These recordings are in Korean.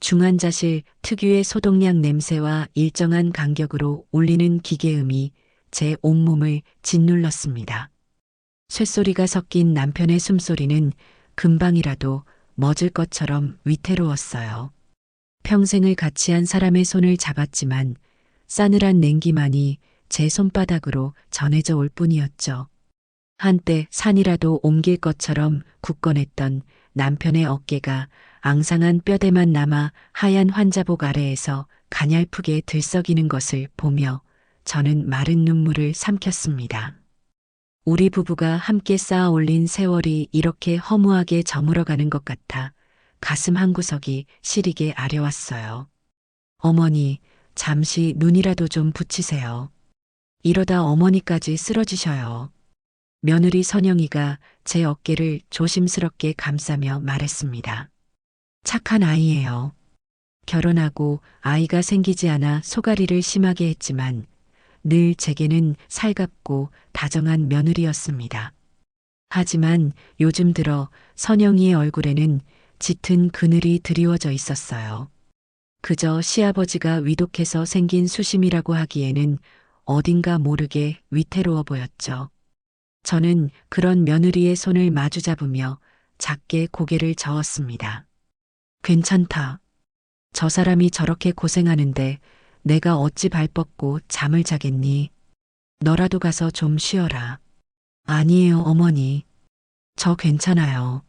중환자실 특유의 소독약 냄새와 일정한 간격으로 울리는 기계음이 제 온몸을 짓눌렀습니다. 쇳소리가 섞인 남편의 숨소리는 금방이라도 멎을 것처럼 위태로웠어요. 평생을 같이 한 사람의 손을 잡았지만 싸늘한 냉기만이 제 손바닥으로 전해져 올 뿐이었죠. 한때 산이라도 옮길 것처럼 굳건했던 남편의 어깨가 앙상한 뼈대만 남아 하얀 환자복 아래에서 가냘프게 들썩이는 것을 보며 저는 마른 눈물을 삼켰습니다. 우리 부부가 함께 쌓아 올린 세월이 이렇게 허무하게 저물어가는 것 같아 가슴 한구석이 시리게 아려왔어요. 어머니, 잠시 눈이라도 좀 붙이세요. 이러다 어머니까지 쓰러지셔요. 며느리 선영이가 제 어깨를 조심스럽게 감싸며 말했습니다. 착한 아이예요. 결혼하고 아이가 생기지 않아 소가리를 심하게 했지만 늘 제게는 살갑고 다정한 며느리였습니다. 하지만 요즘 들어 선영이의 얼굴에는 짙은 그늘이 드리워져 있었어요. 그저 시아버지가 위독해서 생긴 수심이라고 하기에는 어딘가 모르게 위태로워 보였죠. 저는 그런 며느리의 손을 마주 잡으며 작게 고개를 저었습니다. 괜찮다. 저 사람이 저렇게 고생하는데 내가 어찌 발 뻗고 잠을 자겠니? 너라도 가서 좀 쉬어라. 아니에요, 어머니. 저 괜찮아요.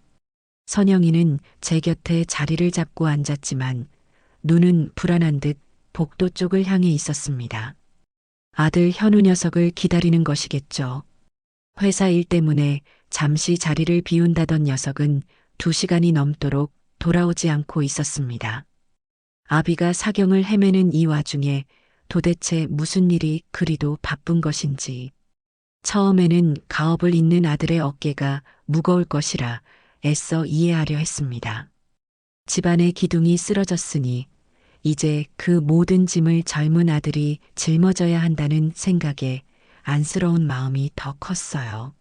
선영이는 제 곁에 자리를 잡고 앉았지만 눈은 불안한 듯 복도 쪽을 향해 있었습니다. 아들 현우 녀석을 기다리는 것이겠죠. 회사 일 때문에 잠시 자리를 비운다던 녀석은 2시간이 넘도록 돌아오지 않고 있었습니다. 아비가 사경을 헤매는 이 와중에 도대체 무슨 일이 그리도 바쁜 것인지. 처음에는 가업을 잇는 아들의 어깨가 무거울 것이라 애써 이해하려 했습니다. 집안의 기둥이 쓰러졌으니 이제 그 모든 짐을 젊은 아들이 짊어져야 한다는 생각에 안쓰러운 마음이 더 컸어요.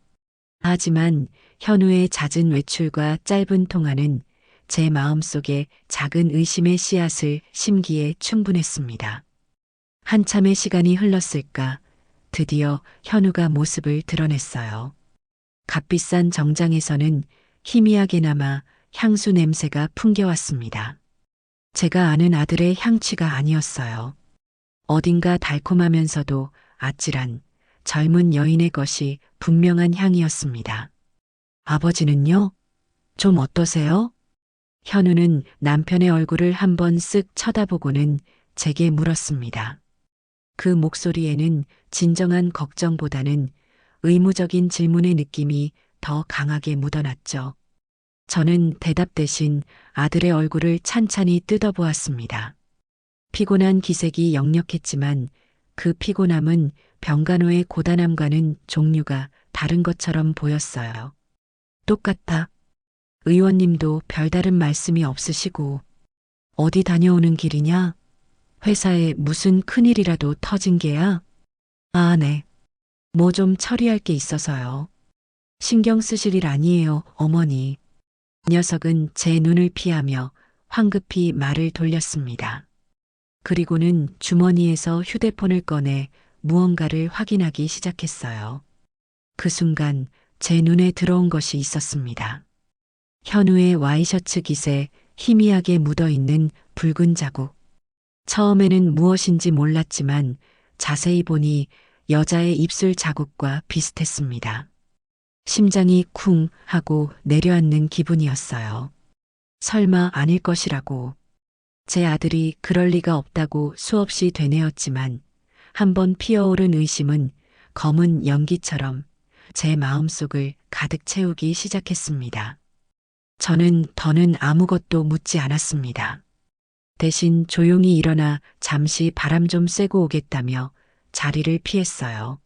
하지만 현우의 잦은 외출과 짧은 통화는 제 마음속에 작은 의심의 씨앗을 심기에 충분했습니다. 한참의 시간이 흘렀을까 드디어 현우가 모습을 드러냈어요. 값비싼 정장에서는 희미하게나마 향수 냄새가 풍겨왔습니다. 제가 아는 아들의 향취가 아니었어요. 어딘가 달콤하면서도 아찔한 젊은 여인의 것이 분명한 향이었습니다. 아버지는요? 좀 어떠세요? 현우는 남편의 얼굴을 한번 쓱 쳐다보고는 제게 물었습니다. 그 목소리에는 진정한 걱정보다는 의무적인 질문의 느낌이 더 강하게 묻어났죠. 저는 대답 대신 아들의 얼굴을 찬찬히 뜯어보았습니다. 피곤한 기색이 역력했지만 그 피곤함은 병간호의 고단함과는 종류가 다른 것처럼 보였어요. 똑같아. 의원님도 별다른 말씀이 없으시고 어디 다녀오는 길이냐? 회사에 무슨 큰일이라도 터진 게야? 아, 네. 뭐 좀 처리할 게 있어서요. 신경 쓰실 일 아니에요, 어머니. 녀석은 제 눈을 피하며 황급히 말을 돌렸습니다. 그리고는 주머니에서 휴대폰을 꺼내 무언가를 확인하기 시작했어요. 그 순간 제 눈에 들어온 것이 있었습니다. 현우의 와이셔츠 깃에 희미하게 묻어있는 붉은 자국. 처음에는 무엇인지 몰랐지만 자세히 보니 여자의 입술 자국과 비슷했습니다. 심장이 쿵 하고 내려앉는 기분이었어요. 설마 아닐 것이라고. 제 아들이 그럴 리가 없다고 수없이 되뇌었지만 한번 피어오른 의심은 검은 연기처럼 제 마음속을 가득 채우기 시작했습니다. 저는 더는 아무것도 묻지 않았습니다. 대신 조용히 일어나 잠시 바람 좀 쐬고 오겠다며 자리를 피했어요.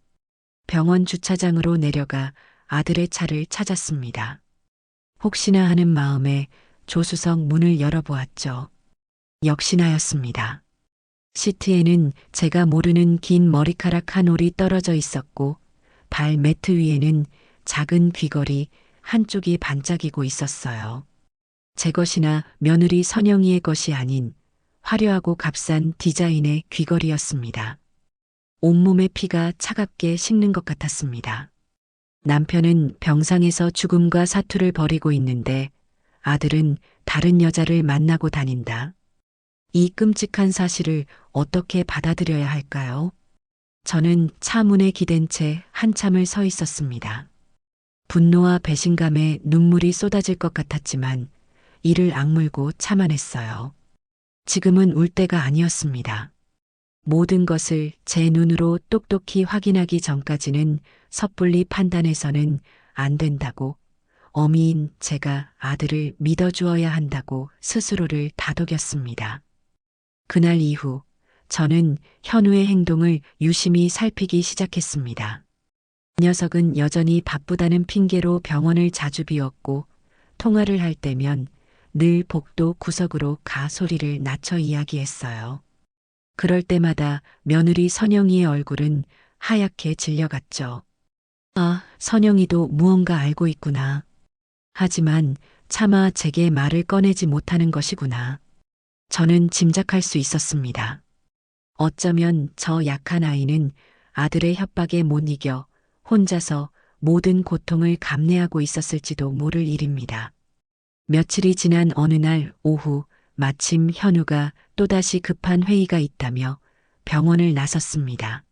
병원 주차장으로 내려가 아들의 차를 찾았습니다. 혹시나 하는 마음에 조수석 문을 열어보았죠. 역시나였습니다. 시트에는 제가 모르는 긴 머리카락 한 올이 떨어져 있었고 발 매트 위에는 작은 귀걸이 한쪽이 반짝이고 있었어요. 제 것이나 며느리 선영이의 것이 아닌 화려하고 값싼 디자인의 귀걸이였습니다. 온몸의 피가 차갑게 식는 것 같았습니다. 남편은 병상에서 죽음과 사투를 벌이고 있는데 아들은 다른 여자를 만나고 다닌다. 이 끔찍한 사실을 어떻게 받아들여야 할까요? 저는 차 문에 기댄 채 한참을 서 있었습니다. 분노와 배신감에 눈물이 쏟아질 것 같았지만 이를 악물고 참아냈어요. 지금은 울 때가 아니었습니다. 모든 것을 제 눈으로 똑똑히 확인하기 전까지는 섣불리 판단해서는 안 된다고, 어미인 제가 아들을 믿어주어야 한다고 스스로를 다독였습니다. 그날 이후 저는 현우의 행동을 유심히 살피기 시작했습니다. 이 녀석은 여전히 바쁘다는 핑계로 병원을 자주 비웠고 통화를 할 때면 늘 복도 구석으로 가 소리를 낮춰 이야기했어요. 그럴 때마다 며느리 선영이의 얼굴은 하얗게 질려갔죠. 아, 선영이도 무언가 알고 있구나. 하지만 차마 제게 말을 꺼내지 못하는 것이구나. 저는 짐작할 수 있었습니다. 어쩌면 저 약한 아이는 아들의 협박에 못 이겨 혼자서 모든 고통을 감내하고 있었을지도 모를 일입니다. 며칠이 지난 어느 날 오후 마침 현우가 또다시 급한 회의가 있다며 병원을 나섰습니다.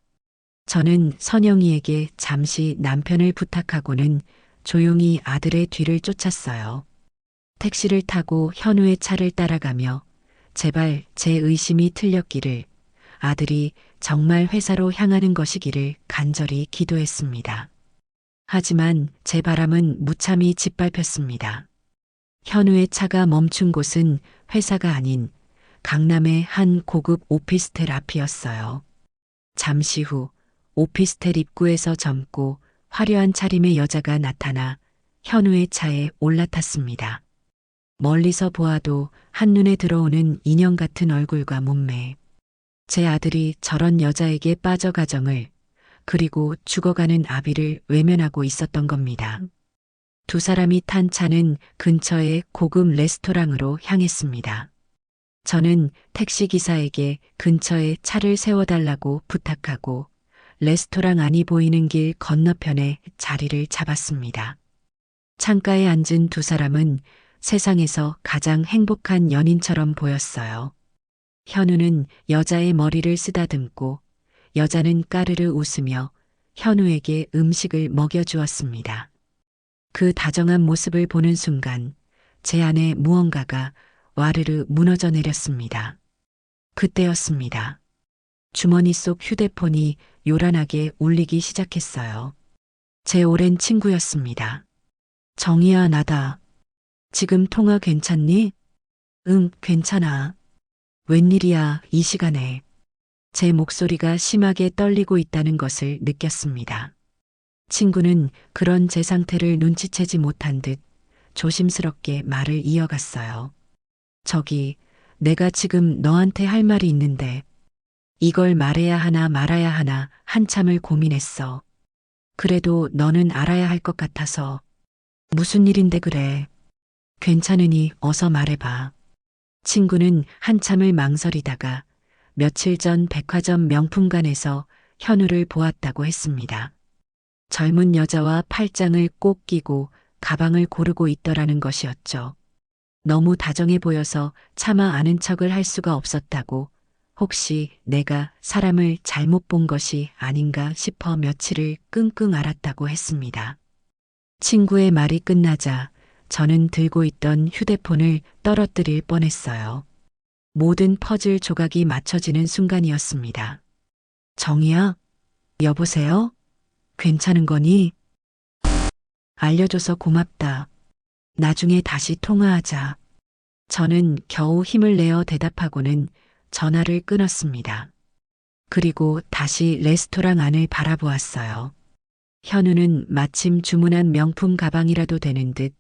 저는 선영이에게 잠시 남편을 부탁하고는 조용히 아들의 뒤를 쫓았어요. 택시를 타고 현우의 차를 따라가며 제발 제 의심이 틀렸기를, 아들이 정말 회사로 향하는 것이기를 간절히 기도했습니다. 하지만 제 바람은 무참히 짓밟혔습니다. 현우의 차가 멈춘 곳은 회사가 아닌 강남의 한 고급 오피스텔 앞이었어요. 잠시 후 오피스텔 입구에서 젊고 화려한 차림의 여자가 나타나 현우의 차에 올라탔습니다. 멀리서 보아도 한눈에 들어오는 인형 같은 얼굴과 몸매. 제 아들이 저런 여자에게 빠져 가정을, 그리고 죽어가는 아비를 외면하고 있었던 겁니다. 두 사람이 탄 차는 근처의 고급 레스토랑으로 향했습니다. 저는 택시기사에게 근처에 차를 세워달라고 부탁하고 레스토랑 안이 보이는 길 건너편에 자리를 잡았습니다. 창가에 앉은 두 사람은 세상에서 가장 행복한 연인처럼 보였어요. 현우는 여자의 머리를 쓰다듬고 여자는 까르르 웃으며 현우에게 음식을 먹여주었습니다. 그 다정한 모습을 보는 순간 제 안에 무언가가 와르르 무너져 내렸습니다. 그때였습니다. 주머니 속 휴대폰이 요란하게 울리기 시작했어요. 제 오랜 친구였습니다. 정희야, 나다. 지금 통화 괜찮니? 응, 괜찮아. 웬일이야, 이 시간에. 제 목소리가 심하게 떨리고 있다는 것을 느꼈습니다. 친구는 그런 제 상태를 눈치채지 못한 듯 조심스럽게 말을 이어갔어요. 저기, 내가 지금 너한테 할 말이 있는데 이걸 말해야 하나 말아야 하나 한참을 고민했어. 그래도 너는 알아야 할 것 같아서. 무슨 일인데 그래? 괜찮으니 어서 말해봐. 친구는 한참을 망설이다가 며칠 전 백화점 명품관에서 현우를 보았다고 했습니다. 젊은 여자와 팔짱을 꼭 끼고 가방을 고르고 있더라는 것이었죠. 너무 다정해 보여서 차마 아는 척을 할 수가 없었다고, 혹시 내가 사람을 잘못 본 것이 아닌가 싶어 며칠을 끙끙 앓았다고 했습니다. 친구의 말이 끝나자 저는 들고 있던 휴대폰을 떨어뜨릴 뻔했어요. 모든 퍼즐 조각이 맞춰지는 순간이었습니다. 정희야? 여보세요? 괜찮은 거니? 알려줘서 고맙다. 나중에 다시 통화하자. 저는 겨우 힘을 내어 대답하고는 전화를 끊었습니다. 그리고 다시 레스토랑 안을 바라보았어요. 현우는 마침 주문한 명품 가방이라도 되는 듯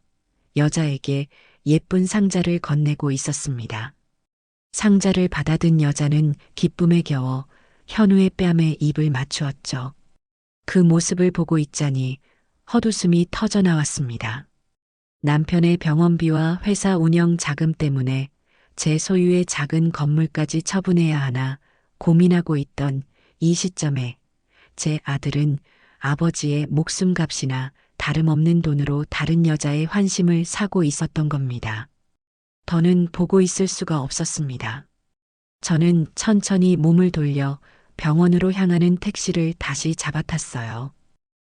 여자에게 예쁜 상자를 건네고 있었습니다. 상자를 받아든 여자는 기쁨에 겨워 현우의 뺨에 입을 맞추었죠. 그 모습을 보고 있자니 헛웃음이 터져 나왔습니다. 남편의 병원비와 회사 운영 자금 때문에 제 소유의 작은 건물까지 처분해야 하나 고민하고 있던 이 시점에 제 아들은 아버지의 목숨값이나 다름없는 돈으로 다른 여자의 환심을 사고 있었던 겁니다. 더는 보고 있을 수가 없었습니다. 저는 천천히 몸을 돌려 병원으로 향하는 택시를 다시 잡아탔어요.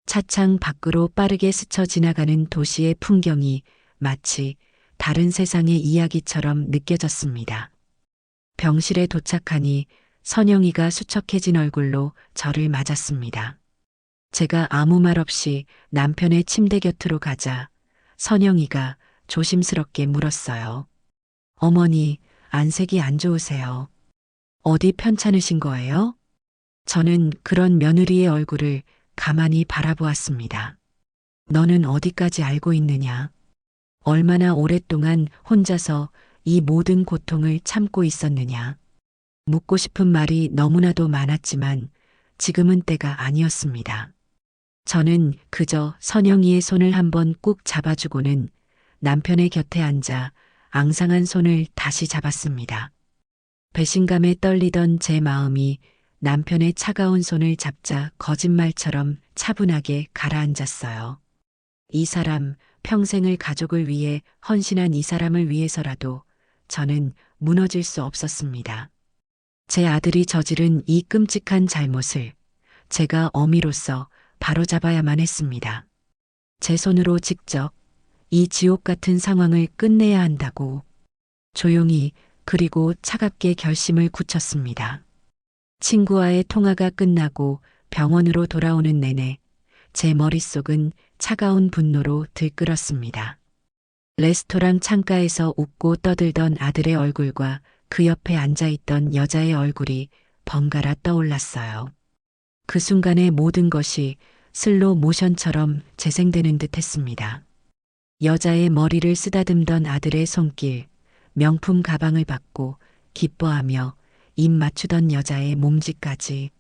차창 밖으로 빠르게 스쳐 지나가는 도시의 풍경이 마치 다른 세상의 이야기처럼 느껴졌습니다. 병실에 도착하니 선영이가 수척해진 얼굴로 저를 맞았습니다. 제가 아무 말 없이 남편의 침대 곁으로 가자 선영이가 조심스럽게 물었어요. 어머니, 안색이 안 좋으세요. 어디 편찮으신 거예요? 저는 그런 며느리의 얼굴을 가만히 바라보았습니다. 너는 어디까지 알고 있느냐? 얼마나 오랫동안 혼자서 이 모든 고통을 참고 있었느냐? 묻고 싶은 말이 너무나도 많았지만 지금은 때가 아니었습니다. 저는 그저 선영이의 손을 한번 꾹 잡아주고는 남편의 곁에 앉아 앙상한 손을 다시 잡았습니다. 배신감에 떨리던 제 마음이 남편의 차가운 손을 잡자 거짓말처럼 차분하게 가라앉았어요. 이 사람, 평생을 가족을 위해 헌신한 이 사람을 위해서라도 저는 무너질 수 없었습니다. 제 아들이 저지른 이 끔찍한 잘못을 제가 어미로서 바로잡아야만 했습니다. 제 손으로 직접 이 지옥 같은 상황을 끝내야 한다고 조용히 그리고 차갑게 결심을 굳혔습니다. 친구와의 통화가 끝나고 병원으로 돌아오는 내내 제 머릿속은 차가운 분노로 들끓었습니다. 레스토랑 창가에서 웃고 떠들던 아들의 얼굴과 그 옆에 앉아있던 여자의 얼굴이 번갈아 떠올랐어요. 그 순간의 모든 것이 슬로 모션처럼 재생되는 듯 했습니다. 여자의 머리를 쓰다듬던 아들의 손길, 명품 가방을 받고 기뻐하며 입 맞추던 여자의 몸짓까지.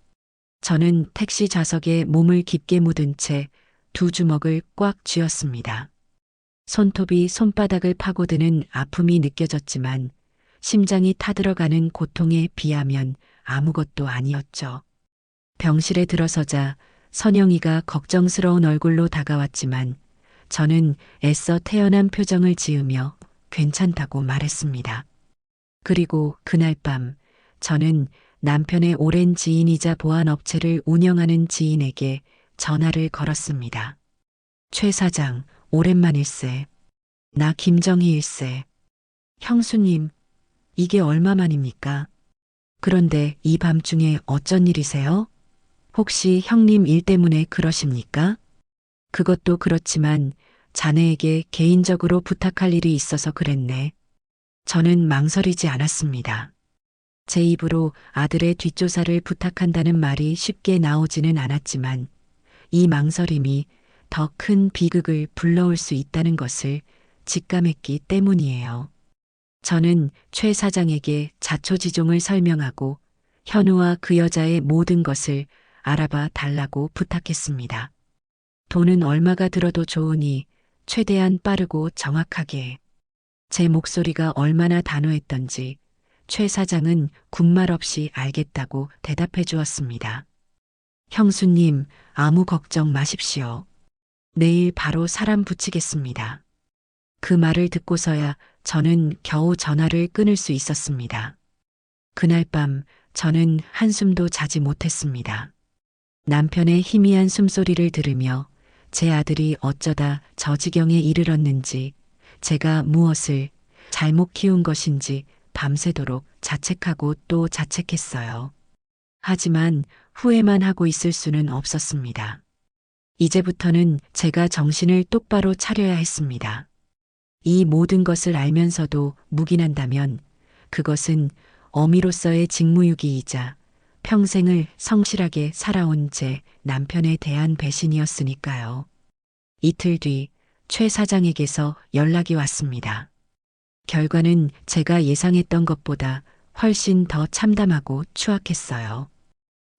저는 택시 좌석에 몸을 깊게 묻은 채 두 주먹을 꽉 쥐었습니다. 손톱이 손바닥을 파고드는 아픔이 느껴졌지만 심장이 타들어가는 고통에 비하면 아무것도 아니었죠. 병실에 들어서자 선영이가 걱정스러운 얼굴로 다가왔지만 저는 애써 태연한 표정을 지으며 괜찮다고 말했습니다. 그리고 그날 밤 저는 남편의 오랜 지인이자 보안업체를 운영하는 지인에게 전화를 걸었습니다. 최 사장, 오랜만일세. 나 김정희일세. 형수님, 이게 얼마만입니까? 그런데 이 밤중에 어쩐 일이세요? 혹시 형님 일 때문에 그러십니까? 그것도 그렇지만 자네에게 개인적으로 부탁할 일이 있어서 그랬네. 저는 망설이지 않았습니다. 제 입으로 아들의 뒷조사를 부탁한다는 말이 쉽게 나오지는 않았지만 이 망설임이 더 큰 비극을 불러올 수 있다는 것을 직감했기 때문이에요. 저는 최 사장에게 자초지종을 설명하고 현우와 그 여자의 모든 것을 알아봐 달라고 부탁했습니다. 돈은 얼마가 들어도 좋으니 최대한 빠르고 정확하게. 제 목소리가 얼마나 단호했던지 최 사장은 군말 없이 알겠다고 대답해 주었습니다. 형수님, 아무 걱정 마십시오. 내일 바로 사람 붙이겠습니다. 그 말을 듣고서야 저는 겨우 전화를 끊을 수 있었습니다. 그날 밤 저는 한숨도 자지 못했습니다. 남편의 희미한 숨소리를 들으며 제 아들이 어쩌다 저 지경에 이르렀는지 제가 무엇을 잘못 키운 것인지 밤새도록 자책하고 또 자책했어요. 하지만 후회만 하고 있을 수는 없었습니다. 이제부터는 제가 정신을 똑바로 차려야 했습니다. 이 모든 것을 알면서도 묵인한다면 그것은 어미로서의 직무유기이자 평생을 성실하게 살아온 제 남편에 대한 배신이었으니까요. 이틀 뒤 최 사장에게서 연락이 왔습니다. 결과는 제가 예상했던 것보다 훨씬 더 참담하고 추악했어요.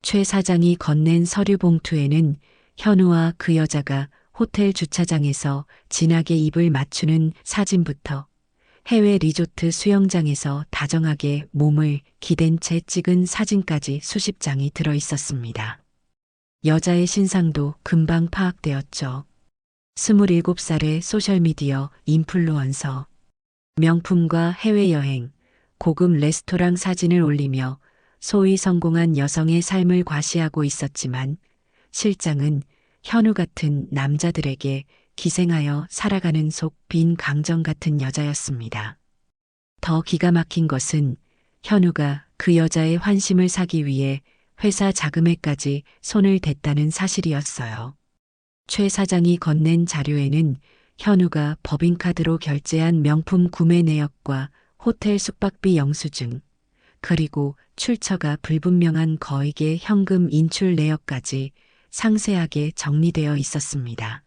최 사장이 건넨 서류 봉투에는 현우와 그 여자가 호텔 주차장에서 진하게 입을 맞추는 사진부터 해외 리조트 수영장에서 다정하게 몸을 기댄 채 찍은 사진까지 수십 장이 들어 있었습니다. 여자의 신상도 금방 파악되었죠. 27살의 소셜미디어 인플루언서. 명품과 해외여행, 고급 레스토랑 사진을 올리며 소위 성공한 여성의 삶을 과시하고 있었지만 실장은 현우 같은 남자들에게 기생하여 살아가는 속 빈 강정 같은 여자였습니다. 더 기가 막힌 것은 현우가 그 여자의 환심을 사기 위해 회사 자금에까지 손을 댔다는 사실이었어요. 최 사장이 건넨 자료에는 현우가 법인카드로 결제한 명품 구매 내역과 호텔 숙박비 영수증, 그리고 출처가 불분명한 거액의 현금 인출 내역까지 상세하게 정리되어 있었습니다.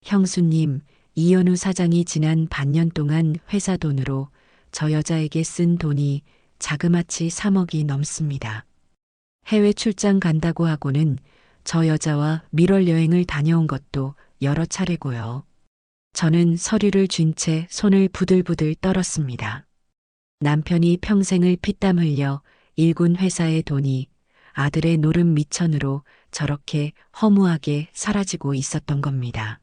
형수님, 이현우 사장이 지난 반년 동안 회사 돈으로 저 여자에게 쓴 돈이 자그마치 3억이 넘습니다. 해외 출장 간다고 하고는 저 여자와 밀월 여행을 다녀온 것도 여러 차례고요. 저는 서류를 쥔 채 손을 부들부들 떨었습니다. 남편이 평생을 피땀 흘려 일군 회사의 돈이 아들의 노름 미천으로 저렇게 허무하게 사라지고 있었던 겁니다.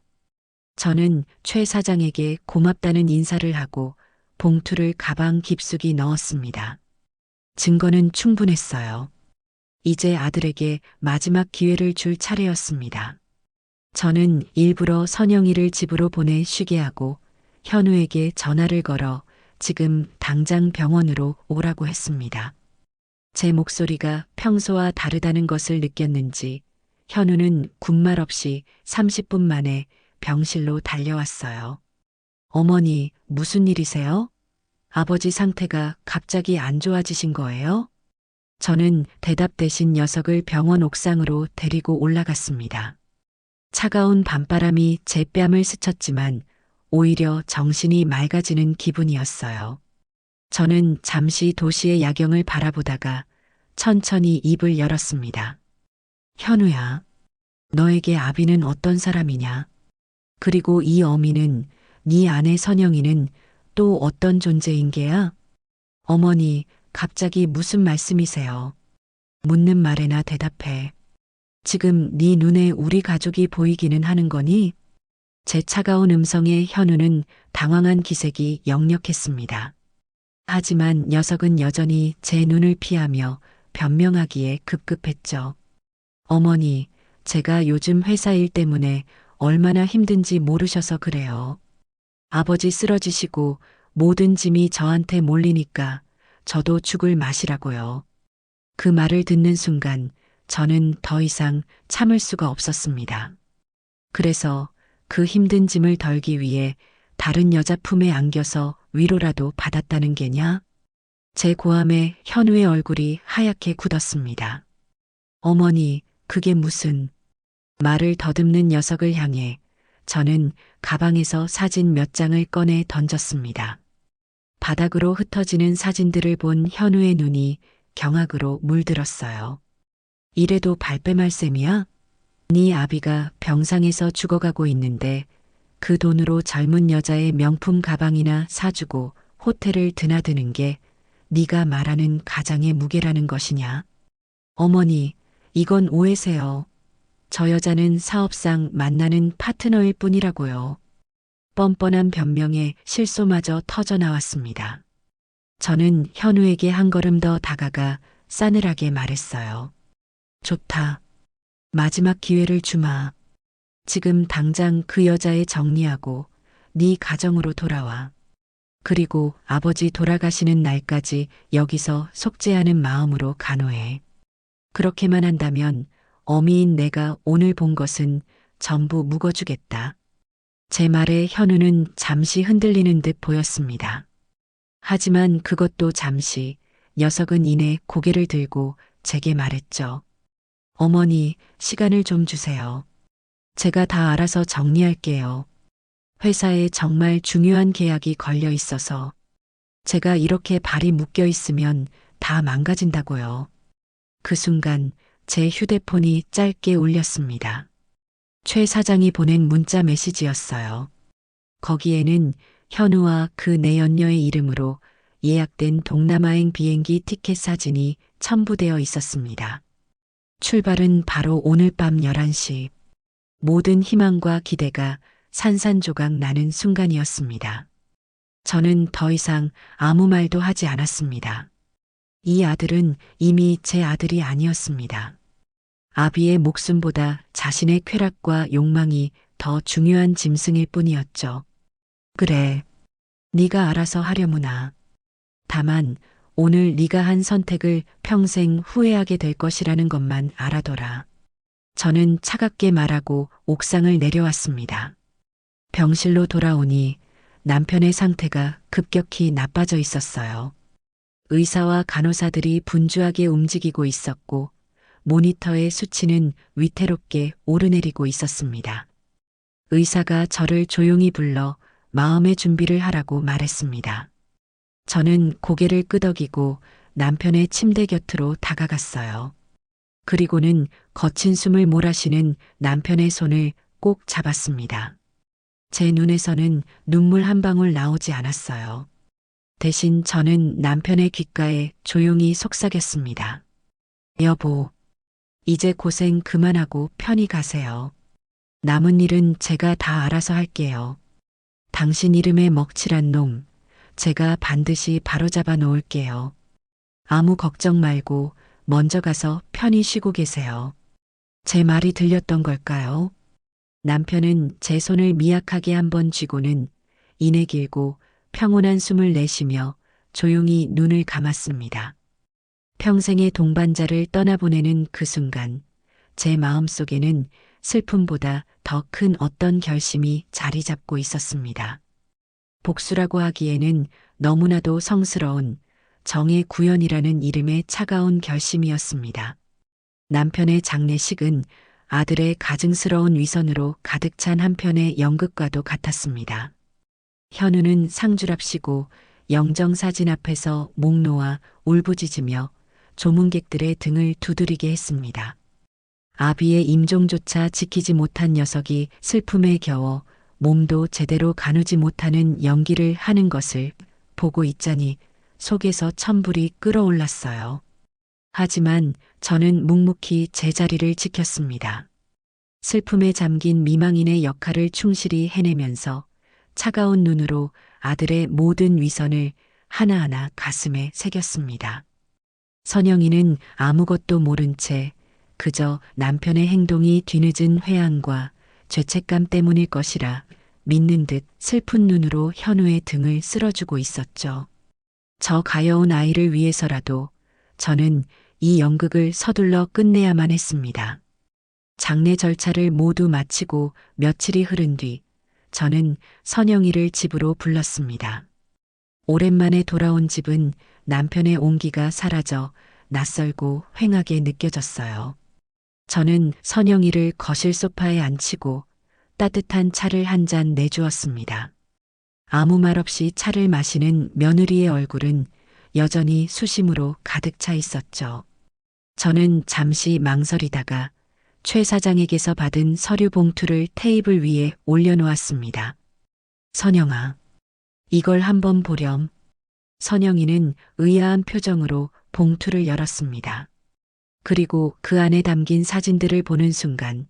저는 최 사장에게 고맙다는 인사를 하고 봉투를 가방 깊숙이 넣었습니다. 증거는 충분했어요. 이제 아들에게 마지막 기회를 줄 차례였습니다. 저는 일부러 선영이를 집으로 보내 쉬게 하고 현우에게 전화를 걸어 지금 당장 병원으로 오라고 했습니다. 제 목소리가 평소와 다르다는 것을 느꼈는지 현우는 군말 없이 30분 만에 병실로 달려왔어요. 어머니, 무슨 일이세요? 아버지 상태가 갑자기 안 좋아지신 거예요? 저는 대답 대신 녀석을 병원 옥상으로 데리고 올라갔습니다. 차가운 밤바람이 제 뺨을 스쳤지만 오히려 정신이 맑아지는 기분이었어요. 저는 잠시 도시의 야경을 바라보다가 천천히 입을 열었습니다. 현우야, 너에게 아비는 어떤 사람이냐? 그리고 이 어미는, 네 아내 선영이는 또 어떤 존재인 게야? 어머니, 갑자기 무슨 말씀이세요? 묻는 말에나 대답해. 지금 네 눈에 우리 가족이 보이기는 하는 거니? 제 차가운 음성에 현우는 당황한 기색이 역력했습니다. 하지만 녀석은 여전히 제 눈을 피하며 변명하기에 급급했죠. 어머니, 제가 요즘 회사 일 때문에 얼마나 힘든지 모르셔서 그래요. 아버지 쓰러지시고 모든 짐이 저한테 몰리니까 저도 죽을 맛이라고요. 그 말을 듣는 순간 저는 더 이상 참을 수가 없었습니다. 그래서 그 힘든 짐을 덜기 위해 다른 여자 품에 안겨서 위로라도 받았다는 게냐? 제 고함에 현우의 얼굴이 하얗게 굳었습니다. 어머니, 그게 무슨... 말을 더듬는 녀석을 향해 저는 가방에서 사진 몇 장을 꺼내 던졌습니다. 바닥으로 흩어지는 사진들을 본 현우의 눈이 경악으로 물들었어요. 이래도 발뺌할 셈이야? 네 아비가 병상에서 죽어가고 있는데 그 돈으로 젊은 여자의 명품 가방이나 사주고 호텔을 드나드는 게 네가 말하는 가장의 무게라는 것이냐? 어머니, 이건 오해세요. 저 여자는 사업상 만나는 파트너일 뿐이라고요. 뻔뻔한 변명에 실소마저 터져나왔습니다. 저는 현우에게 한 걸음 더 다가가 싸늘하게 말했어요. 좋다. 마지막 기회를 주마. 지금 당장 그 여자애 정리하고 네 가정으로 돌아와. 그리고 아버지 돌아가시는 날까지 여기서 속죄하는 마음으로 간호해. 그렇게만 한다면 어미인 내가 오늘 본 것은 전부 묵어주겠다. 제 말에 현우는 잠시 흔들리는 듯 보였습니다. 하지만 그것도 잠시, 녀석은 이내 고개를 들고 제게 말했죠. 어머니, 시간을 좀 주세요. 제가 다 알아서 정리할게요. 회사에 정말 중요한 계약이 걸려 있어서 제가 이렇게 발이 묶여 있으면 다 망가진다고요. 그 순간 제 휴대폰이 짧게 울렸습니다. 최 사장이 보낸 문자 메시지였어요. 거기에는 현우와 그 내연녀의 이름으로 예약된 동남아행 비행기 티켓 사진이 첨부되어 있었습니다. 출발은 바로 오늘 밤 11시. 모든 희망과 기대가 산산조각 나는 순간이었습니다. 저는 더 이상 아무 말도 하지 않았습니다. 이 아들은 이미 제 아들이 아니었습니다. 아비의 목숨보다 자신의 쾌락과 욕망이 더 중요한 짐승일 뿐이었죠. 그래, 네가 알아서 하려무나. 다만 오늘 네가 한 선택을 평생 후회하게 될 것이라는 것만 알아둬라. 저는 차갑게 말하고 옥상을 내려왔습니다. 병실로 돌아오니 남편의 상태가 급격히 나빠져 있었어요. 의사와 간호사들이 분주하게 움직이고 있었고 모니터의 수치는 위태롭게 오르내리고 있었습니다. 의사가 저를 조용히 불러 마음의 준비를 하라고 말했습니다. 저는 고개를 끄덕이고 남편의 침대 곁으로 다가갔어요. 그리고는 거친 숨을 몰아쉬는 남편의 손을 꼭 잡았습니다. 제 눈에서는 눈물 한 방울 나오지 않았어요. 대신 저는 남편의 귓가에 조용히 속삭였습니다. 여보, 이제 고생 그만하고 편히 가세요. 남은 일은 제가 다 알아서 할게요. 당신 이름에 먹칠한 놈, 제가 반드시 바로잡아 놓을게요. 아무 걱정 말고 먼저 가서 편히 쉬고 계세요. 제 말이 들렸던 걸까요? 남편은 제 손을 미약하게 한번 쥐고는 이내 길고 평온한 숨을 내쉬며 조용히 눈을 감았습니다. 평생의 동반자를 떠나보내는 그 순간 제 마음속에는 슬픔보다 더 큰 어떤 결심이 자리 잡고 있었습니다. 복수라고 하기에는 너무나도 성스러운 정의 구현이라는 이름의 차가운 결심이었습니다. 남편의 장례식은 아들의 가증스러운 위선으로 가득 찬 한편의 연극과도 같았습니다. 현우는 상주랍시고 영정사진 앞에서 목 놓아 울부짖으며 조문객들의 등을 두드리게 했습니다. 아비의 임종조차 지키지 못한 녀석이 슬픔에 겨워 몸도 제대로 가누지 못하는 연기를 하는 것을 보고 있자니 속에서 천불이 끓어올랐어요. 하지만 저는 묵묵히 제 자리를 지켰습니다. 슬픔에 잠긴 미망인의 역할을 충실히 해내면서 차가운 눈으로 아들의 모든 위선을 하나하나 가슴에 새겼습니다. 선영이는 아무것도 모른 채 그저 남편의 행동이 뒤늦은 회한과 죄책감 때문일 것이라 믿는 듯 슬픈 눈으로 현우의 등을 쓸어주고 있었죠. 저 가여운 아이를 위해서라도 저는 이 연극을 서둘러 끝내야만 했습니다. 장례 절차를 모두 마치고 며칠이 흐른 뒤 저는 선영이를 집으로 불렀습니다. 오랜만에 돌아온 집은 남편의 온기가 사라져 낯설고 휑하게 느껴졌어요. 저는 선영이를 거실 소파에 앉히고 따뜻한 차를 한 잔 내주었습니다. 아무 말 없이 차를 마시는 며느리의 얼굴은 여전히 수심으로 가득 차 있었죠. 저는 잠시 망설이다가 최 사장에게서 받은 서류 봉투를 테이블 위에 올려놓았습니다. 선영아, 이걸 한번 보렴. 선영이는 의아한 표정으로 봉투를 열었습니다. 그리고 그 안에 담긴 사진들을 보는 순간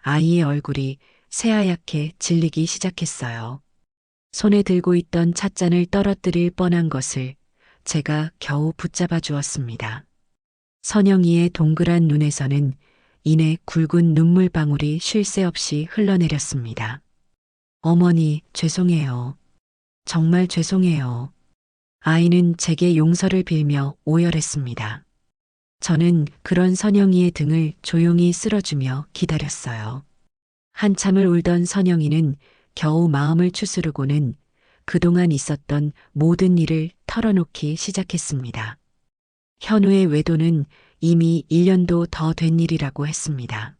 아이의 얼굴이 새하얗게 질리기 시작했어요. 손에 들고 있던 찻잔을 떨어뜨릴 뻔한 것을 제가 겨우 붙잡아 주었습니다. 선영이의 동그란 눈에서는 이내 굵은 눈물방울이 쉴 새 없이 흘러내렸습니다. 어머니, 죄송해요. 정말 죄송해요. 아이는 제게 용서를 빌며 오열했습니다. 저는 그런 선영이의 등을 조용히 쓸어주며 기다렸어요. 한참을 울던 선영이는 겨우 마음을 추스르고는 그동안 있었던 모든 일을 털어놓기 시작했습니다. 현우의 외도는 이미 1년도 더 된 일이라고 했습니다.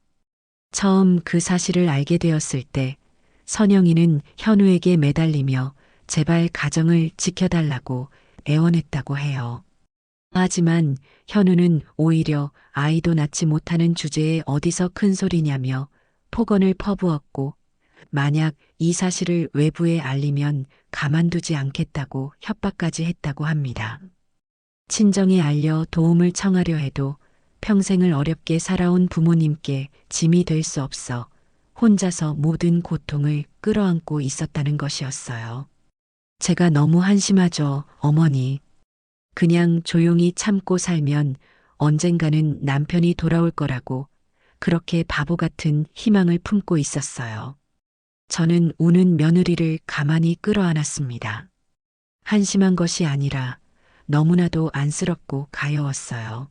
처음 그 사실을 알게 되었을 때 선영이는 현우에게 매달리며 제발 가정을 지켜달라고 애원했다고 해요. 하지만 현우는 오히려 아이도 낳지 못하는 주제에 어디서 큰 소리냐며 폭언을 퍼부었고 만약 이 사실을 외부에 알리면 가만두지 않겠다고 협박까지 했다고 합니다. 친정에 알려 도움을 청하려 해도 평생을 어렵게 살아온 부모님께 짐이 될 수 없어 혼자서 모든 고통을 끌어안고 있었다는 것이었어요. 제가 너무 한심하죠, 어머니. 그냥 조용히 참고 살면 언젠가는 남편이 돌아올 거라고 그렇게 바보 같은 희망을 품고 있었어요. 저는 우는 며느리를 가만히 끌어안았습니다. 한심한 것이 아니라 너무나도 안쓰럽고 가여웠어요.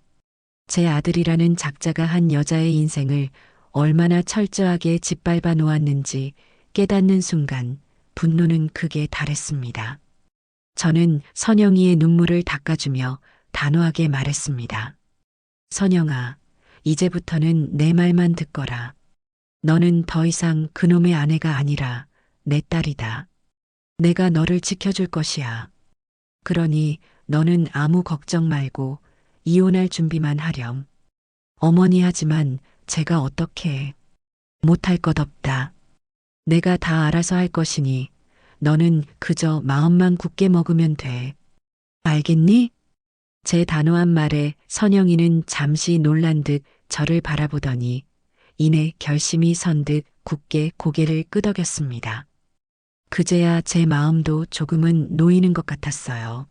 제 아들이라는 작자가 한 여자의 인생을 얼마나 철저하게 짓밟아 놓았는지 깨닫는 순간 분노는 극에 달했습니다. 저는 선영이의 눈물을 닦아주며 단호하게 말했습니다. 선영아, 이제부터는 내 말만 듣거라. 너는 더 이상 그놈의 아내가 아니라 내 딸이다. 내가 너를 지켜줄 것이야. 그러니 너는 아무 걱정 말고 이혼할 준비만 하렴. 어머니 하지만 제가 어떻게 해. 못할 것 없다. 내가 다 알아서 할 것이니 너는 그저 마음만 굳게 먹으면 돼. 알겠니? 제 단호한 말에 선영이는 잠시 놀란 듯 저를 바라보더니 이내 결심이 선 듯 굳게 고개를 끄덕였습니다. 그제야 제 마음도 조금은 놓이는 것 같았어요.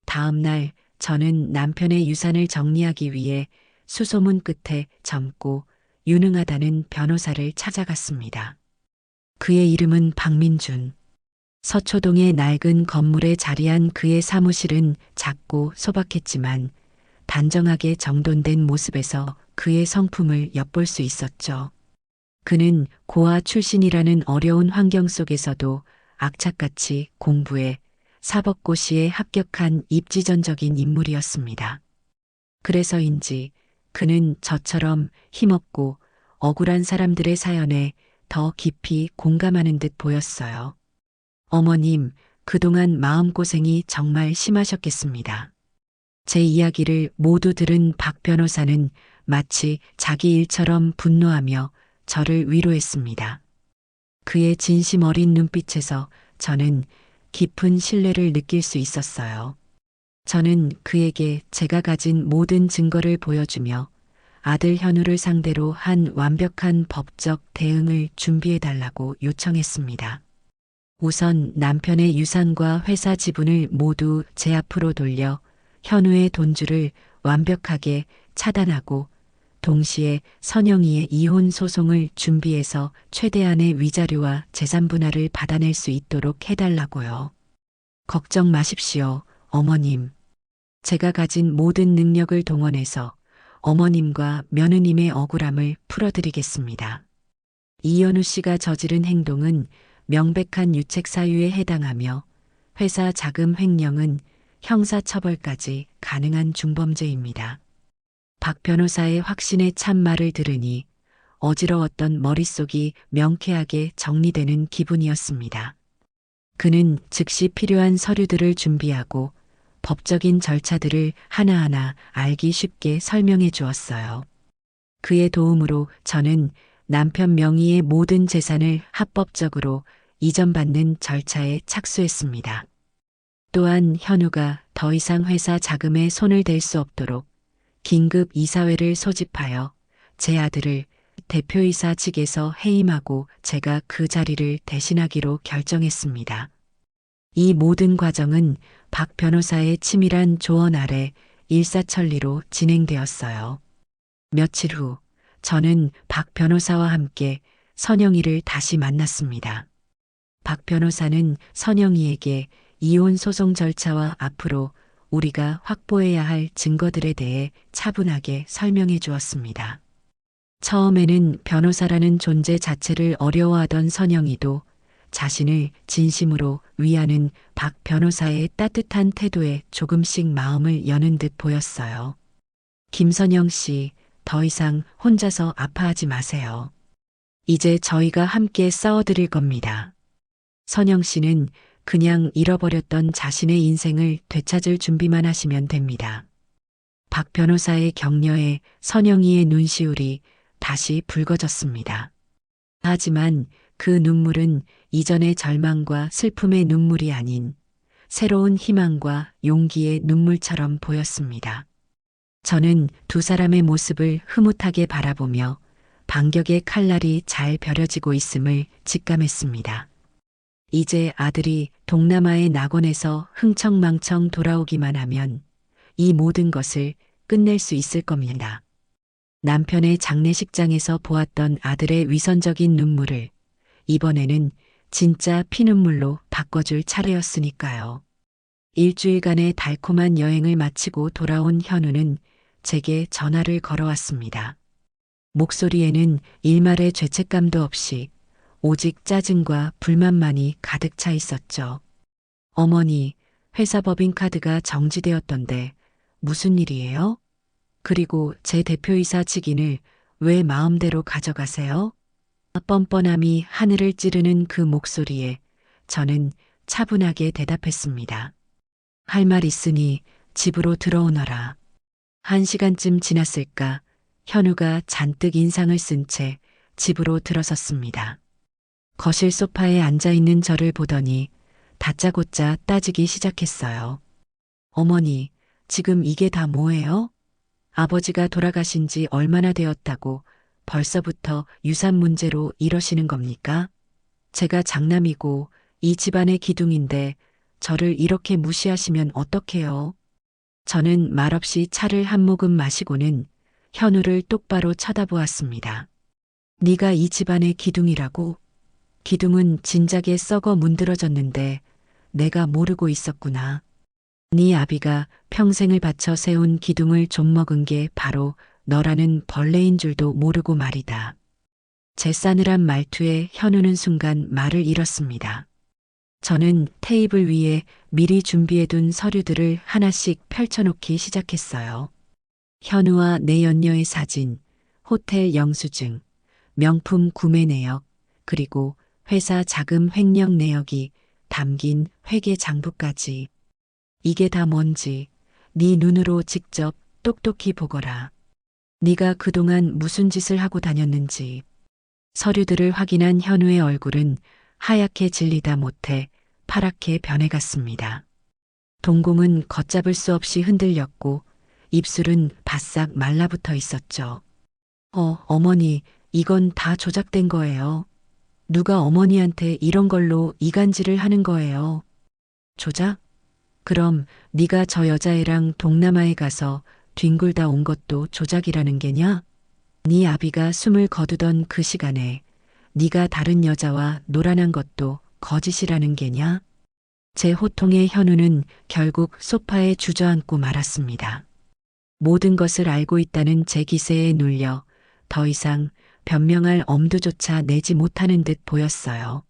다음 날 저는 남편의 유산을 정리하기 위해 수소문 끝에 젊고 유능하다는 변호사를 찾아갔습니다. 그의 이름은 박민준. 서초동의 낡은 건물에 자리한 그의 사무실은 작고 소박했지만 단정하게 정돈된 모습에서 그의 성품을 엿볼 수 있었죠. 그는 고아 출신이라는 어려운 환경 속에서도 악착같이 공부해 사법고시에 합격한 입지전적인 인물이었습니다. 그래서인지 그는 저처럼 힘없고 억울한 사람들의 사연에 더 깊이 공감하는 듯 보였어요. 어머님, 그동안 마음고생이 정말 심하셨겠습니다. 제 이야기를 모두 들은 박 변호사는 마치 자기 일처럼 분노하며 저를 위로했습니다. 그의 진심 어린 눈빛에서 저는 깊은 신뢰를 느낄 수 있었어요. 저는 그에게 제가 가진 모든 증거를 보여주며 아들 현우를 상대로 한 완벽한 법적 대응을 준비해달라고 요청했습니다. 우선 남편의 유산과 회사 지분을 모두 제 앞으로 돌려 현우의 돈줄을 완벽하게 차단하고 동시에 선영이의 이혼 소송을 준비해서 최대한의 위자료와 재산 분할을 받아낼 수 있도록 해달라고요. 걱정 마십시오, 어머님. 제가 가진 모든 능력을 동원해서 어머님과 며느님의 억울함을 풀어드리겠습니다. 이현우 씨가 저지른 행동은 명백한 유책 사유에 해당하며 회사 자금 횡령은 형사처벌까지 가능한 중범죄입니다. 박 변호사의 확신에 찬 말을 들으니 어지러웠던 머릿속이 명쾌하게 정리되는 기분이었습니다. 그는 즉시 필요한 서류들을 준비하고 법적인 절차들을 하나하나 알기 쉽게 설명해 주었어요. 그의 도움으로 저는 남편 명의의 모든 재산을 합법적으로 이전받는 절차에 착수했습니다. 또한 현우가 더 이상 회사 자금에 손을 댈 수 없도록 긴급 이사회를 소집하여 제 아들을 대표이사 직에서 해임하고 제가 그 자리를 대신하기로 결정했습니다. 이 모든 과정은 박 변호사의 치밀한 조언 아래 일사천리로 진행되었어요. 며칠 후 저는 박 변호사와 함께 선영이를 다시 만났습니다. 박 변호사는 선영이에게 이혼 소송 절차와 앞으로 우리가 확보해야 할 증거들에 대해 차분하게 설명해 주었습니다. 처음에는 변호사라는 존재 자체를 어려워하던 선영이도 자신을 진심으로 위하는 박 변호사의 따뜻한 태도에 조금씩 마음을 여는 듯 보였어요. 김선영 씨, 더 이상 혼자서 아파하지 마세요. 이제 저희가 함께 싸워드릴 겁니다. 선영 씨는 그냥 잃어버렸던 자신의 인생을 되찾을 준비만 하시면 됩니다. 박 변호사의 격려에 선영이의 눈시울이 다시 붉어졌습니다. 하지만 그 눈물은 이전의 절망과 슬픔의 눈물이 아닌 새로운 희망과 용기의 눈물처럼 보였습니다. 저는 두 사람의 모습을 흐뭇하게 바라보며 반격의 칼날이 잘 벼려지고 있음을 직감했습니다. 이제 아들이 동남아의 낙원에서 흥청망청 돌아오기만 하면 이 모든 것을 끝낼 수 있을 겁니다. 남편의 장례식장에서 보았던 아들의 위선적인 눈물을 이번에는 진짜 피눈물로 바꿔줄 차례였으니까요. 일주일간의 달콤한 여행을 마치고 돌아온 현우는 제게 전화를 걸어왔습니다. 목소리에는 일말의 죄책감도 없이 오직 짜증과 불만만이 가득 차 있었죠. 어머니, 회사 법인카드가 정지되었던데 무슨 일이에요? 그리고 제 대표이사 직인을 왜 마음대로 가져가세요? 뻔뻔함이 하늘을 찌르는 그 목소리에 저는 차분하게 대답했습니다. 할 말 있으니 집으로 들어오너라. 1시간쯤 지났을까 현우가 잔뜩 인상을 쓴 채 집으로 들어섰습니다. 거실 소파에 앉아있는 저를 보더니 다짜고짜 따지기 시작했어요. 어머니, 지금 이게 다 뭐예요? 아버지가 돌아가신 지 얼마나 되었다고 벌써부터 유산 문제로 이러시는 겁니까? 제가 장남이고 이 집안의 기둥인데 저를 이렇게 무시하시면 어떡해요? 저는 말없이 차를 한 모금 마시고는 현우를 똑바로 쳐다보았습니다. 네가 이 집안의 기둥이라고? 기둥은 진작에 썩어 문드러졌는데 내가 모르고 있었구나. 네 아비가 평생을 바쳐 세운 기둥을 좀먹은 게 바로 너라는 벌레인 줄도 모르고 말이다. 제 싸늘한 말투에 현우는 순간 말을 잃었습니다. 저는 테이블 위에 미리 준비해둔 서류들을 하나씩 펼쳐놓기 시작했어요. 현우와 내 연녀의 사진, 호텔 영수증, 명품 구매 내역, 그리고 회사 자금 횡령 내역이 담긴 회계 장부까지. 이게 다 뭔지 네 눈으로 직접 똑똑히 보거라. 네가 그동안 무슨 짓을 하고 다녔는지. 서류들을 확인한 현우의 얼굴은 하얗게 질리다 못해 파랗게 변해갔습니다. 동공은 걷잡을 수 없이 흔들렸고 입술은 바싹 말라붙어 있었죠. 어머니, 이건 다 조작된 거예요. 누가 어머니한테 이런 걸로 이간질을 하는 거예요. 조작? 그럼 네가 저 여자애랑 동남아에 가서 뒹굴다 온 것도 조작이라는 게냐? 네 아비가 숨을 거두던 그 시간에 네가 다른 여자와 놀아난 것도 거짓이라는 게냐? 제 호통의 현우는 결국 소파에 주저앉고 말았습니다. 모든 것을 알고 있다는 제 기세에 눌려 더 이상 변명할 엄두조차 내지 못하는 듯 보였어요.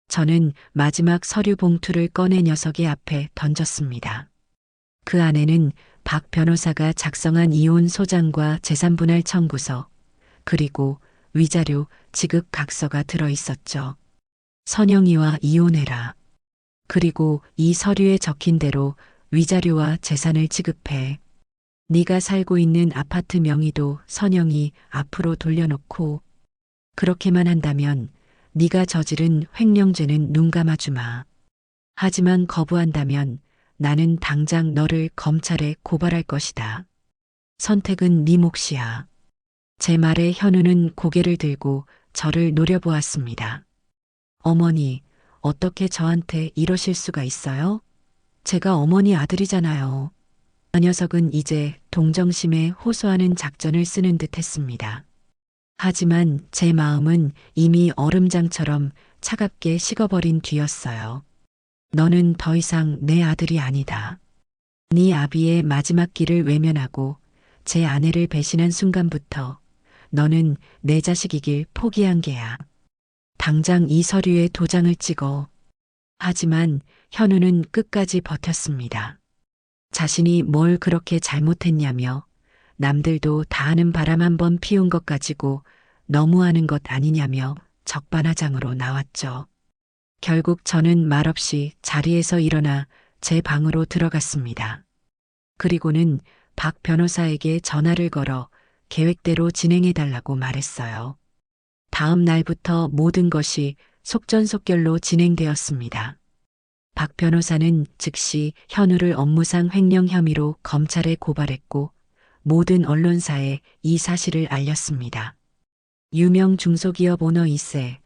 저는 마지막 서류 봉투를 꺼내 녀석의 앞에 던졌습니다. 그 안에는 박 변호사가 작성한 이혼 소장과 재산분할 청구서, 그리고 위자료 지급 각서가 들어 있었죠. 선영이와 이혼해라. 그리고 이 서류에 적힌 대로 위자료와 재산을 지급해. 네가 살고 있는 아파트 명의도 선영이 앞으로 돌려놓고 그렇게만 한다면 네가 저지른 횡령죄는 눈 감아주마. 하지만 거부한다면 나는 당장 너를 검찰에 고발할 것이다. 선택은 네 몫이야. 제 말에 현우는 고개를 들고 저를 노려보았습니다. 어머니, 어떻게 저한테 이러실 수가 있어요? 제가 어머니 아들이잖아요. 그 녀석은 이제 동정심에 호소하는 작전을 쓰는 듯 했습니다. 하지만 제 마음은 이미 얼음장처럼 차갑게 식어버린 뒤였어요. 너는 더 이상 내 아들이 아니다. 네 아비의 마지막 길을 외면하고 제 아내를 배신한 순간부터 너는 내 자식이길 포기한 게야. 당장 이 서류에 도장을 찍어. 하지만 현우는 끝까지 버텼습니다. 자신이 뭘 그렇게 잘못했냐며 남들도 다 아는 바람 한 번 피운 것 가지고 너무하는 것 아니냐며 적반하장으로 나왔죠. 결국 저는 말없이 자리에서 일어나 제 방으로 들어갔습니다. 그리고는 박 변호사에게 전화를 걸어 계획대로 진행해달라고 말했어요. 다음 날부터 모든 것이 속전속결로 진행되었습니다. 박 변호사는 즉시 현우를 업무상 횡령 혐의로 검찰에 고발했고 모든 언론사에 이 사실을 알렸습니다. 유명 중소기업 오너 2세,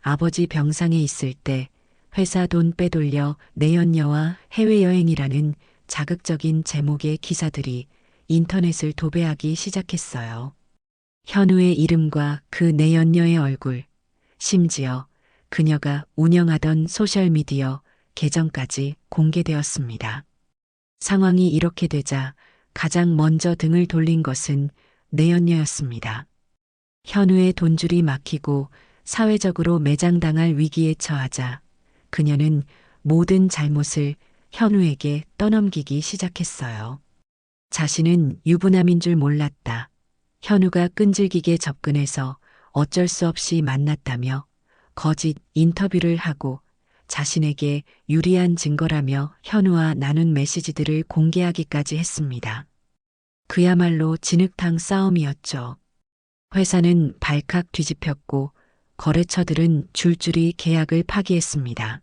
아버지 병상에 있을 때 회사 돈 빼돌려 내연녀와 해외여행이라는 자극적인 제목의 기사들이 인터넷을 도배하기 시작했어요. 현우의 이름과 그 내연녀의 얼굴, 심지어 그녀가 운영하던 소셜미디어 계정까지 공개되었습니다. 상황이 이렇게 되자 가장 먼저 등을 돌린 것은 내연녀였습니다. 현우의 돈줄이 막히고 사회적으로 매장당할 위기에 처하자 그녀는 모든 잘못을 현우에게 떠넘기기 시작했어요. 자신은 유부남인 줄 몰랐다. 현우가 끈질기게 접근해서 어쩔 수 없이 만났다며 거짓 인터뷰를 하고 자신에게 유리한 증거라며 현우와 나눈 메시지들을 공개하기까지 했습니다. 그야말로 진흙탕 싸움이었죠. 회사는 발칵 뒤집혔고 거래처들은 줄줄이 계약을 파기했습니다.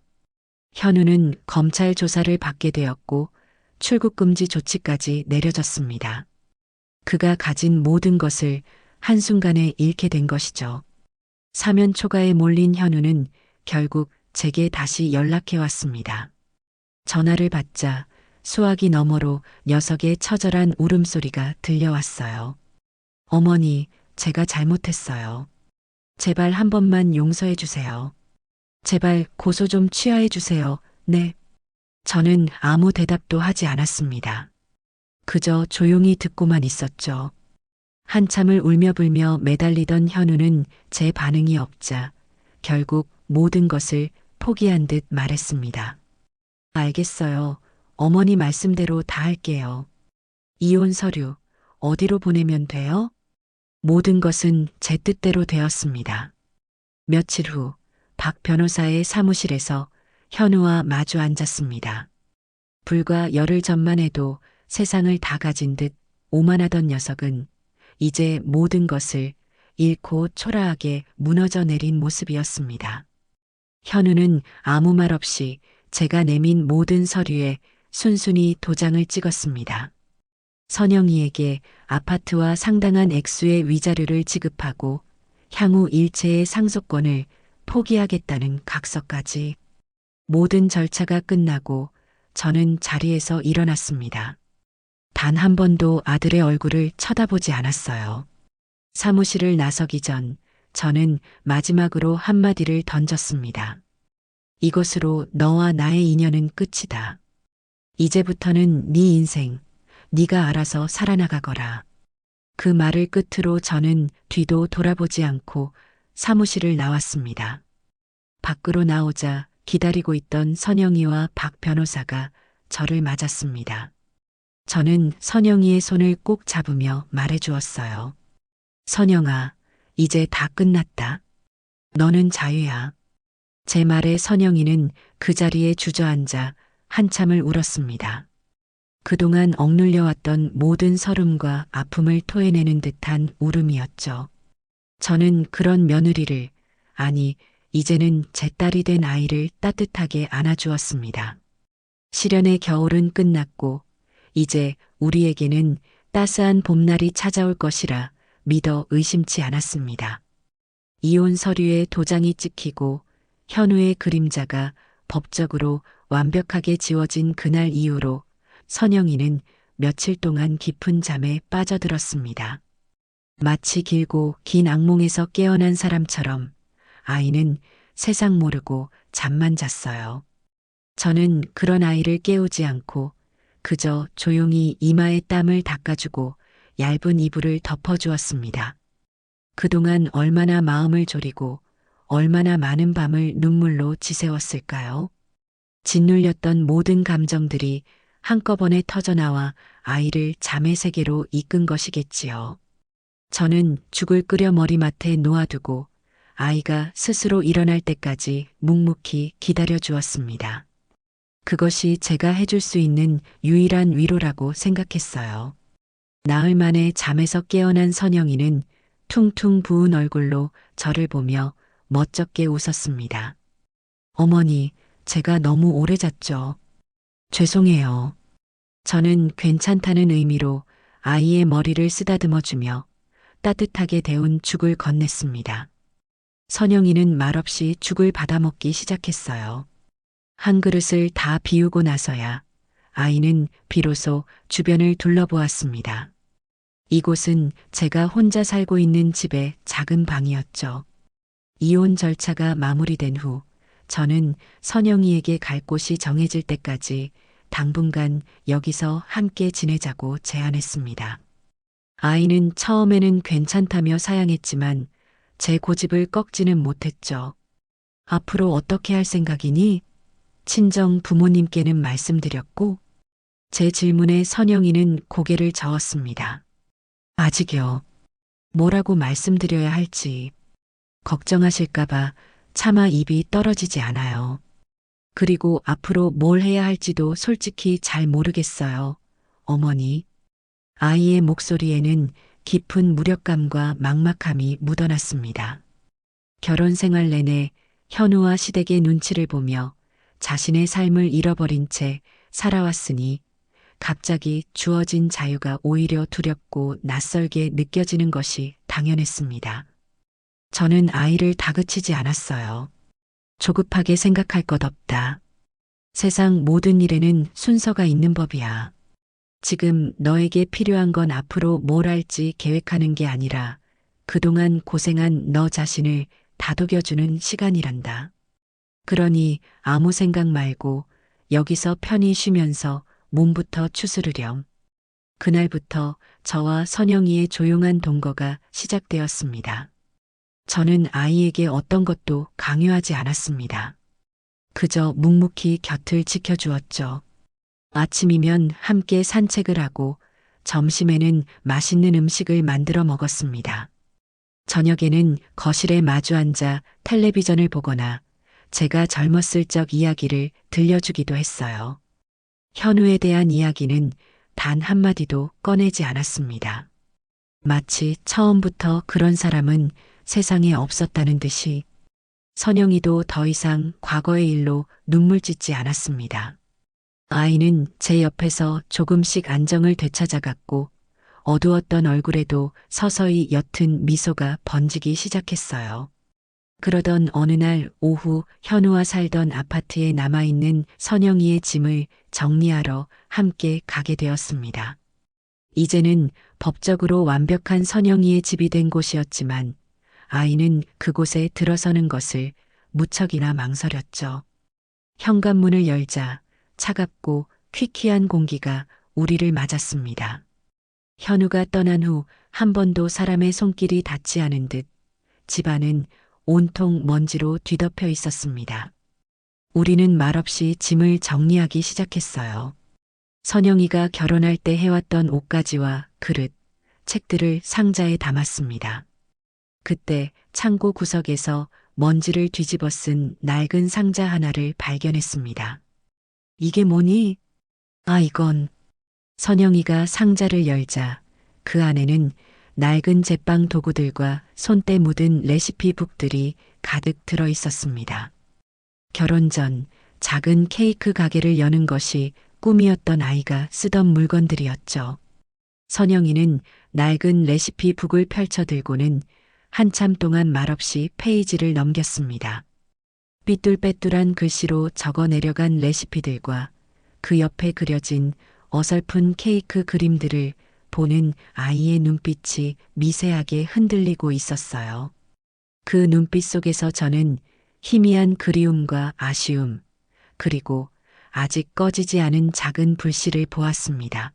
현우는 검찰 조사를 받게 되었고 출국금지 조치까지 내려졌습니다. 그가 가진 모든 것을 한순간에 잃게 된 것이죠. 사면 초가에 몰린 현우는 결국 제게 다시 연락해 왔습니다. 전화를 받자 수화기 너머로 녀석의 처절한 울음소리가 들려왔어요. 어머니, 제가 잘못했어요. 제발 한 번만 용서해 주세요. 제발 고소 좀 취하해 주세요. 네. 저는 아무 대답도 하지 않았습니다. 그저 조용히 듣고만 있었죠. 한참을 울며불며 매달리던 현우는 제 반응이 없자 결국 모든 것을 포기한 듯 말했습니다. 알겠어요. 어머니 말씀대로 다 할게요. 이혼 서류 어디로 보내면 돼요? 모든 것은 제 뜻대로 되었습니다. 며칠 후 박 변호사의 사무실에서 현우와 마주 앉았습니다. 불과 열흘 전만 해도 세상을 다 가진 듯 오만하던 녀석은 이제 모든 것을 잃고 초라하게 무너져 내린 모습이었습니다. 현우는 아무 말 없이 제가 내민 모든 서류에 순순히 도장을 찍었습니다. 선영이에게 아파트와 상당한 액수의 위자료를 지급하고 향후 일체의 상속권을 포기하겠다는 각서까지. 모든 절차가 끝나고 저는 자리에서 일어났습니다. 단 한 번도 아들의 얼굴을 쳐다보지 않았어요. 사무실을 나서기 전 저는 마지막으로 한마디를 던졌습니다. 이것으로 너와 나의 인연은 끝이다. 이제부터는 네 인생, 네가 알아서 살아나가거라. 그 말을 끝으로 저는 뒤도 돌아보지 않고 사무실을 나왔습니다. 밖으로 나오자 기다리고 있던 선영이와 박 변호사가 저를 맞았습니다. 저는 선영이의 손을 꼭 잡으며 말해주었어요. 선영아, 이제 다 끝났다. 너는 자유야. 제 말에 선영이는 그 자리에 주저앉아 한참을 울었습니다. 그동안 억눌려왔던 모든 서름과 아픔을 토해내는 듯한 울음이었죠. 저는 그런 며느리를, 아니, 이제는 제 딸이 된 아이를 따뜻하게 안아주었습니다. 시련의 겨울은 끝났고, 이제 우리에게는 따스한 봄날이 찾아올 것이라 믿어 의심치 않았습니다. 이혼 서류에 도장이 찍히고 현우의 그림자가 법적으로 완벽하게 지워진 그날 이후로 선영이는 며칠 동안 깊은 잠에 빠져들었습니다. 마치 길고 긴 악몽에서 깨어난 사람처럼 아이는 세상 모르고 잠만 잤어요. 저는 그런 아이를 깨우지 않고 그저 조용히 이마에 땀을 닦아주고 얇은 이불을 덮어주었습니다. 그동안 얼마나 마음을 졸이고 얼마나 많은 밤을 눈물로 지새웠을까요? 짓눌렸던 모든 감정들이 한꺼번에 터져나와 아이를 잠의 세계로 이끈 것이겠지요. 저는 죽을 끓여 머리맡에 놓아두고 아이가 스스로 일어날 때까지 묵묵히 기다려 주었습니다. 그것이 제가 해줄 수 있는 유일한 위로라고 생각했어요. 나흘 만에 잠에서 깨어난 선영이는 퉁퉁 부은 얼굴로 저를 보며 멋쩍게 웃었습니다. 어머니, 제가 너무 오래 잤죠. 죄송해요. 저는 괜찮다는 의미로 아이의 머리를 쓰다듬어 주며 따뜻하게 데운 죽을 건넸습니다. 선영이는 말없이 죽을 받아먹기 시작했어요. 한 그릇을 다 비우고 나서야 아이는 비로소 주변을 둘러보았습니다. 이곳은 제가 혼자 살고 있는 집의 작은 방이었죠. 이혼 절차가 마무리된 후 저는 선영이에게 갈 곳이 정해질 때까지 당분간 여기서 함께 지내자고 제안했습니다. 아이는 처음에는 괜찮다며 사양했지만 제 고집을 꺾지는 못했죠. 앞으로 어떻게 할 생각이니? 친정 부모님께는 말씀드렸고 제 질문에 선영이는 고개를 저었습니다. 아직요. 뭐라고 말씀드려야 할지 걱정하실까봐 차마 입이 떨어지지 않아요. 그리고 앞으로 뭘 해야 할지도 솔직히 잘 모르겠어요. 어머니. 아이의 목소리에는 깊은 무력감과 막막함이 묻어났습니다. 결혼 생활 내내 현우와 시댁의 눈치를 보며 자신의 삶을 잃어버린 채 살아왔으니 갑자기 주어진 자유가 오히려 두렵고 낯설게 느껴지는 것이 당연했습니다. 저는 아이를 다그치지 않았어요. 조급하게 생각할 것 없다. 세상 모든 일에는 순서가 있는 법이야. 지금 너에게 필요한 건 앞으로 뭘 할지 계획하는 게 아니라 그동안 고생한 너 자신을 다독여주는 시간이란다. 그러니 아무 생각 말고 여기서 편히 쉬면서 몸부터 추스르렴. 그날부터 저와 선영이의 조용한 동거가 시작되었습니다. 저는 아이에게 어떤 것도 강요하지 않았습니다. 그저 묵묵히 곁을 지켜주었죠. 아침이면 함께 산책을 하고 점심에는 맛있는 음식을 만들어 먹었습니다. 저녁에는 거실에 마주 앉아 텔레비전을 보거나 제가 젊었을 적 이야기를 들려주기도 했어요. 현우에 대한 이야기는 단 한마디도 꺼내지 않았습니다. 마치 처음부터 그런 사람은 세상에 없었다는 듯이 선영이도 더 이상 과거의 일로 눈물 짓지 않았습니다. 아이는 제 옆에서 조금씩 안정을 되찾아갔고 어두웠던 얼굴에도 서서히 옅은 미소가 번지기 시작했어요. 그러던 어느 날 오후 현우와 살던 아파트에 남아있는 선영이의 짐을 정리하러 함께 가게 되었습니다. 이제는 법적으로 완벽한 선영이의 집이 된 곳이었지만 아이는 그곳에 들어서는 것을 무척이나 망설였죠. 현관문을 열자 차갑고 퀴퀴한 공기가 우리를 맞았습니다. 현우가 떠난 후 한 번도 사람의 손길이 닿지 않은 듯 집안은 온통 먼지로 뒤덮여 있었습니다. 우리는 말없이 짐을 정리하기 시작했어요. 선영이가 결혼할 때 해왔던 옷가지와 그릇, 책들을 상자에 담았습니다. 그때 창고 구석에서 먼지를 뒤집어 쓴 낡은 상자 하나를 발견했습니다. 이게 뭐니? 아, 이건. 선영이가 상자를 열자 그 안에는 낡은 제빵 도구들과 손때 묻은 레시피북들이 가득 들어 있었습니다. 결혼 전 작은 케이크 가게를 여는 것이 꿈이었던 아이가 쓰던 물건들이었죠. 선영이는 낡은 레시피북을 펼쳐들고는 한참 동안 말없이 페이지를 넘겼습니다. 삐뚤빼뚤한 글씨로 적어 내려간 레시피들과 그 옆에 그려진 어설픈 케이크 그림들을 보는 아이의 눈빛이 미세하게 흔들리고 있었어요. 그 눈빛 속에서 저는 희미한 그리움과 아쉬움, 그리고 아직 꺼지지 않은 작은 불씨를 보았습니다.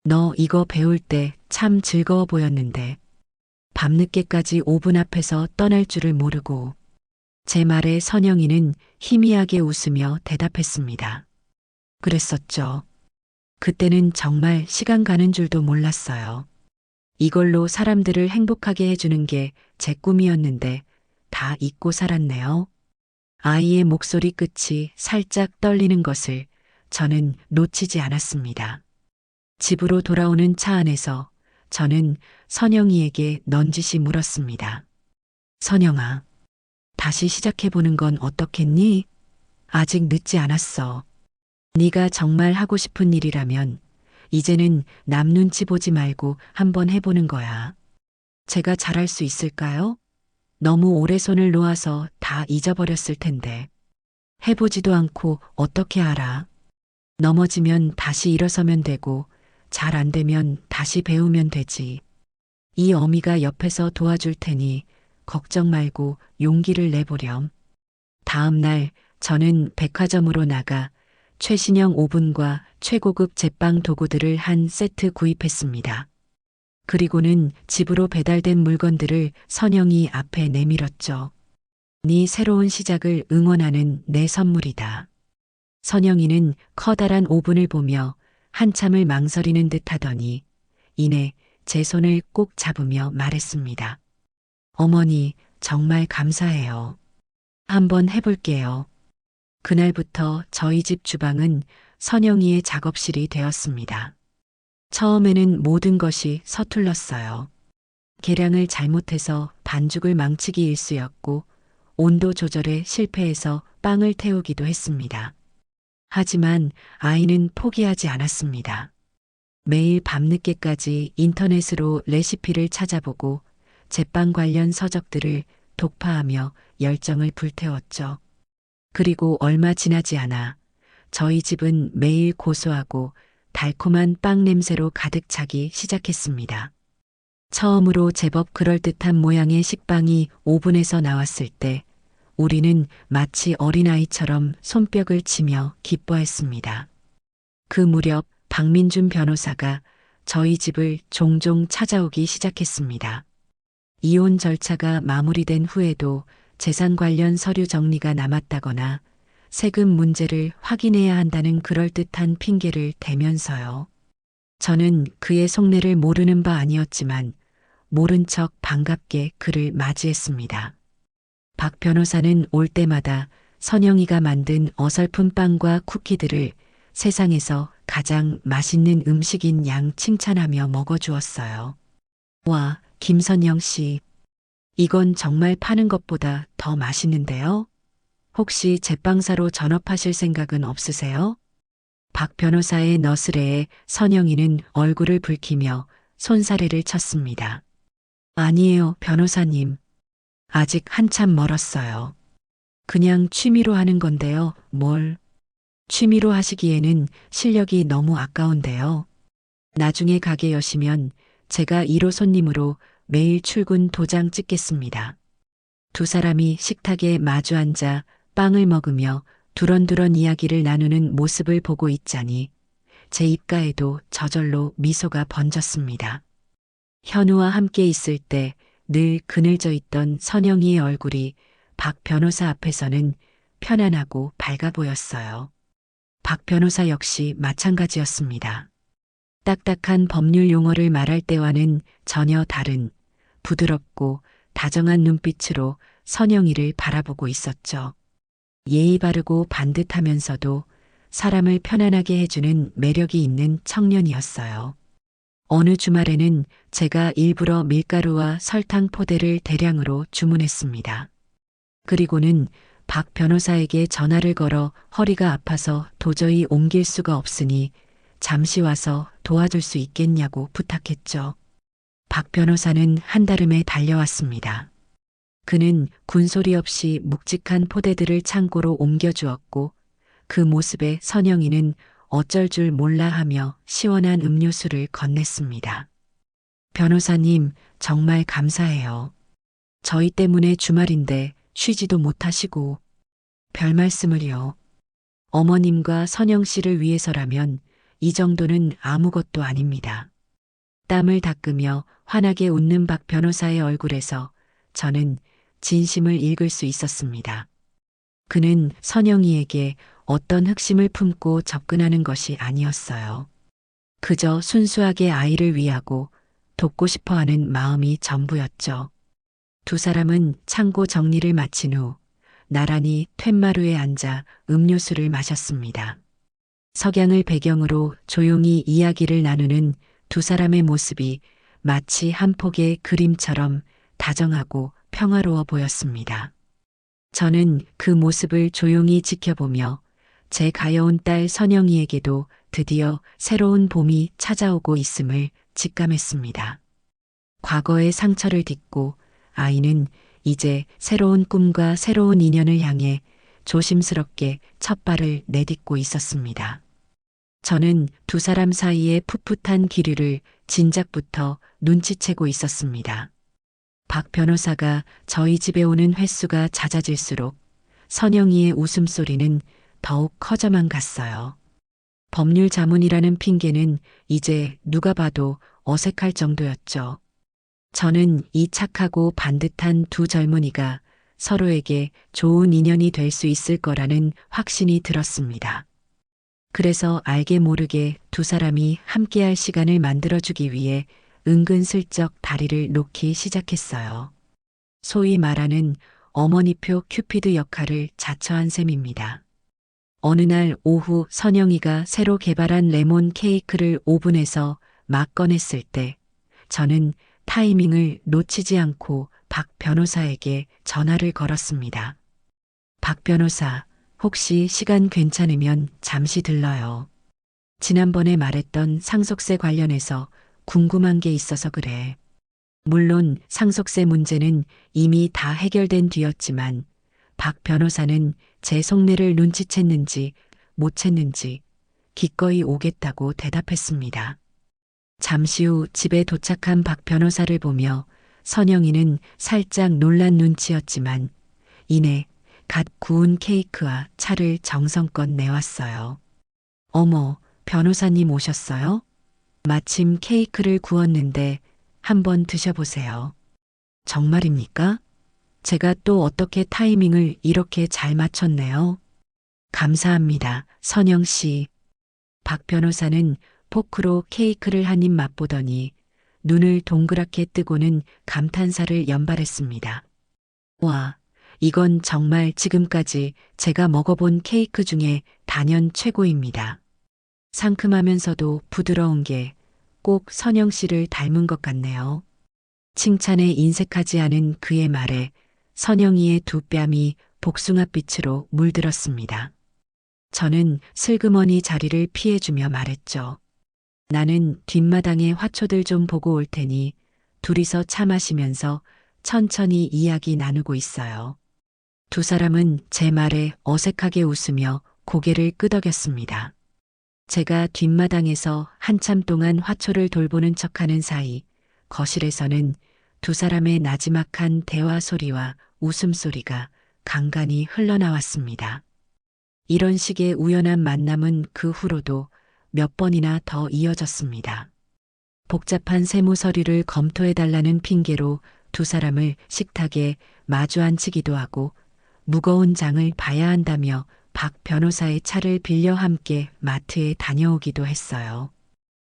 너 이거 배울 때 참 즐거워 보였는데 밤늦게까지 오븐 앞에서 떠날 줄을 모르고 제 말에 선영이는 희미하게 웃으며 대답했습니다. 그랬었죠. 그때는 정말 시간 가는 줄도 몰랐어요. 이걸로 사람들을 행복하게 해주는 게 제 꿈이었는데 다 잊고 살았네요. 아이의 목소리 끝이 살짝 떨리는 것을 저는 놓치지 않았습니다. 집으로 돌아오는 차 안에서 저는 선영이에게 넌지시 물었습니다. 선영아, 다시 시작해보는 건 어떻겠니? 아직 늦지 않았어. 네가 정말 하고 싶은 일이라면 이제는 남 눈치 보지 말고 한번 해보는 거야. 제가 잘할 수 있을까요? 너무 오래 손을 놓아서 다 잊어버렸을 텐데. 해보지도 않고 어떻게 알아? 넘어지면 다시 일어서면 되고 잘 안 되면 다시 배우면 되지. 이 어미가 옆에서 도와줄 테니 걱정 말고 용기를 내보렴. 다음 날 저는 백화점으로 나가 최신형 오븐과 최고급 제빵 도구들을 한 세트 구입했습니다. 그리고는 집으로 배달된 물건들을 선영이 앞에 내밀었죠. 네 새로운 시작을 응원하는 내 선물이다. 선영이는 커다란 오븐을 보며 한참을 망설이는 듯 하더니 이내 제 손을 꼭 잡으며 말했습니다. 어머니, 정말 감사해요. 한번 해볼게요. 그날부터 저희 집 주방은 선영이의 작업실이 되었습니다. 처음에는 모든 것이 서툴렀어요. 계량을 잘못해서 반죽을 망치기 일쑤였고 온도 조절에 실패해서 빵을 태우기도 했습니다. 하지만 아이는 포기하지 않았습니다. 매일 밤늦게까지 인터넷으로 레시피를 찾아보고 제빵 관련 서적들을 독파하며 열정을 불태웠죠. 그리고 얼마 지나지 않아 저희 집은 매일 고소하고 달콤한 빵 냄새로 가득 차기 시작했습니다. 처음으로 제법 그럴듯한 모양의 식빵이 오븐에서 나왔을 때 우리는 마치 어린아이처럼 손뼉을 치며 기뻐했습니다. 그 무렵 박민준 변호사가 저희 집을 종종 찾아오기 시작했습니다. 이혼 절차가 마무리된 후에도 재산 관련 서류 정리가 남았다거나 세금 문제를 확인해야 한다는 그럴듯한 핑계를 대면서요. 저는 그의 속내를 모르는 바 아니었지만 모른 척 반갑게 그를 맞이했습니다. 박 변호사는 올 때마다 선영이가 만든 어설픈 빵과 쿠키들을 세상에서 가장 맛있는 음식인 양 칭찬하며 먹어주었어요. 와, 김선영 씨. 이건 정말 파는 것보다 더 맛있는데요? 혹시 제빵사로 전업하실 생각은 없으세요? 박 변호사의 너스레에 선영이는 얼굴을 붉히며 손사래를 쳤습니다. 아니에요, 변호사님. 아직 한참 멀었어요. 그냥 취미로 하는 건데요. 뭘? 취미로 하시기에는 실력이 너무 아까운데요. 나중에 가게 여시면 제가 1호 손님으로 매일 출근 도장 찍겠습니다. 두 사람이 식탁에 마주 앉아 빵을 먹으며 두런두런 이야기를 나누는 모습을 보고 있자니 제 입가에도 저절로 미소가 번졌습니다. 현우와 함께 있을 때 늘 그늘져 있던 선영이의 얼굴이 박 변호사 앞에서는 편안하고 밝아 보였어요. 박 변호사 역시 마찬가지였습니다. 딱딱한 법률 용어를 말할 때와는 전혀 다른 부드럽고 다정한 눈빛으로 선영이를 바라보고 있었죠. 예의 바르고 반듯하면서도 사람을 편안하게 해주는 매력이 있는 청년이었어요. 어느 주말에는 제가 일부러 밀가루와 설탕 포대를 대량으로 주문했습니다. 그리고는 박 변호사에게 전화를 걸어 허리가 아파서 도저히 옮길 수가 없으니 잠시 와서 도와줄 수 있겠냐고 부탁했죠. 박 변호사는 한달음에 달려왔습니다. 그는 군소리 없이 묵직한 포대들을 창고로 옮겨주었고 그 모습에 선영이는 어쩔 줄 몰라 하며 시원한 음료수를 건넸습니다. 변호사님, 정말 감사해요. 저희 때문에 주말인데 쉬지도 못하시고. 별 말씀을요. 어머님과 선영 씨를 위해서라면 이 정도는 아무것도 아닙니다. 땀을 닦으며 환하게 웃는 박 변호사의 얼굴에서 저는 진심을 읽을 수 있었습니다. 그는 선영이에게 어떤 흑심을 품고 접근하는 것이 아니었어요. 그저 순수하게 아이를 위하고 돕고 싶어 하는 마음이 전부였죠. 두 사람은 창고 정리를 마친 후 나란히 툇마루에 앉아 음료수를 마셨습니다. 석양을 배경으로 조용히 이야기를 나누는 두 사람의 모습이 마치 한 폭의 그림처럼 다정하고 평화로워 보였습니다. 저는 그 모습을 조용히 지켜보며 제 가여운 딸 선영이에게도 드디어 새로운 봄이 찾아오고 있음을 직감했습니다. 과거의 상처를 딛고 아이는 이제 새로운 꿈과 새로운 인연을 향해 조심스럽게 첫 발을 내딛고 있었습니다. 저는 두 사람 사이의 풋풋한 기류를 진작부터 눈치채고 있었습니다. 박 변호사가 저희 집에 오는 횟수가 잦아질수록 선영이의 웃음소리는 더욱 커져만 갔어요. 법률 자문이라는 핑계는 이제 누가 봐도 어색할 정도였죠. 저는 이 착하고 반듯한 두 젊은이가 서로에게 좋은 인연이 될 수 있을 거라는 확신이 들었습니다. 그래서 알게 모르게 두 사람이 함께할 시간을 만들어주기 위해 은근슬쩍 다리를 놓기 시작했어요. 소위 말하는 어머니표 큐피드 역할을 자처한 셈입니다. 어느 날 오후 선영이가 새로 개발한 레몬 케이크를 오븐에서 막 꺼냈을 때 저는 타이밍을 놓치지 않고 박 변호사에게 전화를 걸었습니다. 박 변호사, 혹시 시간 괜찮으면 잠시 들러요. 지난번에 말했던 상속세 관련해서 궁금한 게 있어서 그래. 물론 상속세 문제는 이미 다 해결된 뒤였지만 박 변호사는 제 속내를 눈치챘는지 못 챘는지 기꺼이 오겠다고 대답했습니다. 잠시 후 집에 도착한 박 변호사를 보며 선영이는 살짝 놀란 눈치였지만 이내 갓 구운 케이크와 차를 정성껏 내왔어요. 어머, 변호사님 오셨어요? 마침 케이크를 구웠는데 한번 드셔보세요. 정말입니까? 제가 또 어떻게 타이밍을 이렇게 잘 맞췄네요. 감사합니다, 선영 씨. 박 변호사는 포크로 케이크를 한 입 맛보더니 눈을 동그랗게 뜨고는 감탄사를 연발했습니다. 와, 이건 정말 지금까지 제가 먹어본 케이크 중에 단연 최고입니다. 상큼하면서도 부드러운 게 꼭 선영 씨를 닮은 것 같네요. 칭찬에 인색하지 않은 그의 말에 선영이의 두 뺨이 복숭아빛으로 물들었습니다. 저는 슬그머니 자리를 피해주며 말했죠. 나는 뒷마당에 화초들 좀 보고 올 테니 둘이서 차 마시면서 천천히 이야기 나누고 있어요. 두 사람은 제 말에 어색하게 웃으며 고개를 끄덕였습니다. 제가 뒷마당에서 한참 동안 화초를 돌보는 척하는 사이 거실에서는 두 사람의 나지막한 대화 소리와 웃음소리가 간간히 흘러나왔습니다. 이런 식의 우연한 만남은 그 후로도 몇 번이나 더 이어졌습니다. 복잡한 세무 서류를 검토해달라는 핑계로 두 사람을 식탁에 마주 앉히기도 하고 무거운 장을 봐야 한다며 박 변호사의 차를 빌려 함께 마트에 다녀오기도 했어요.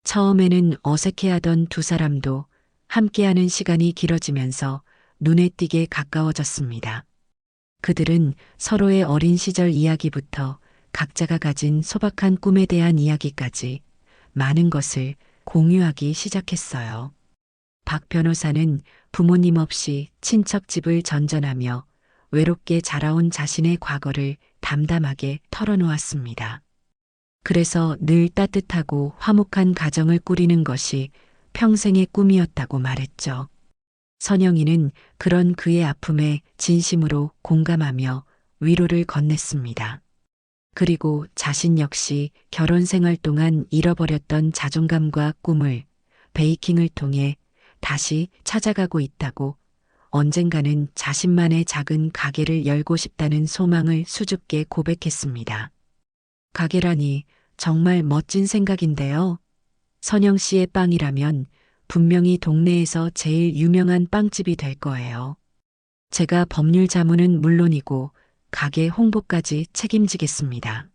처음에는 어색해하던 두 사람도 함께하는 시간이 길어지면서 눈에 띄게 가까워졌습니다. 그들은 서로의 어린 시절 이야기부터 각자가 가진 소박한 꿈에 대한 이야기까지 많은 것을 공유하기 시작했어요. 박 변호사는 부모님 없이 친척집을 전전하며 외롭게 자라온 자신의 과거를 담담하게 털어놓았습니다. 그래서 늘 따뜻하고 화목한 가정을 꾸리는 것이 평생의 꿈이었다고 말했죠. 선영이는 그런 그의 아픔에 진심으로 공감하며 위로를 건넸습니다. 그리고 자신 역시 결혼 생활 동안 잃어버렸던 자존감과 꿈을 베이킹을 통해 다시 찾아가고 있다고, 언젠가는 자신만의 작은 가게를 열고 싶다는 소망을 수줍게 고백했습니다. 가게라니 정말 멋진 생각인데요. 선영 씨의 빵이라면 분명히 동네에서 제일 유명한 빵집이 될 거예요. 제가 법률 자문은 물론이고 가게 홍보까지 책임지겠습니다.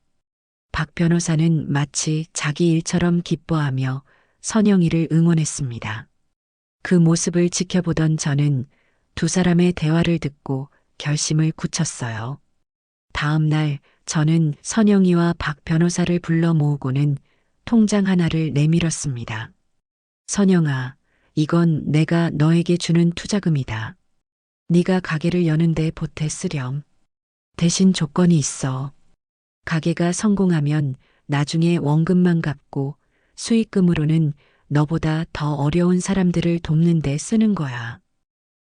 박 변호사는 마치 자기 일처럼 기뻐하며 선영이를 응원했습니다. 그 모습을 지켜보던 저는 두 사람의 대화를 듣고 결심을 굳혔어요. 다음 날 저는 선영이와 박 변호사를 불러 모으고는 통장 하나를 내밀었습니다. 선영아, 이건 내가 너에게 주는 투자금이다. 네가 가게를 여는데 보태 쓰렴. 대신 조건이 있어. 가게가 성공하면 나중에 원금만 갚고 수익금으로는 너보다 더 어려운 사람들을 돕는 데 쓰는 거야.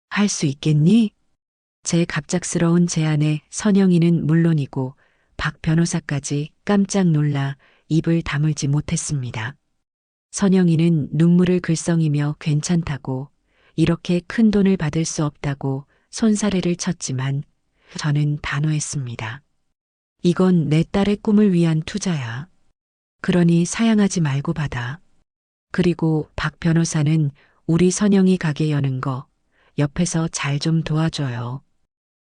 할 수 있겠니? 제 갑작스러운 제안에 선영이는 물론이고 박 변호사까지 깜짝 놀라 입을 다물지 못했습니다. 선영이는 눈물을 글썽이며 괜찮다고, 이렇게 큰 돈을 받을 수 없다고 손사래를 쳤지만 저는 단호했습니다. 이건 내 딸의 꿈을 위한 투자야. 그러니 사양하지 말고 받아. 그리고 박 변호사는 우리 선영이 가게 여는 거 옆에서 잘 좀 도와줘요.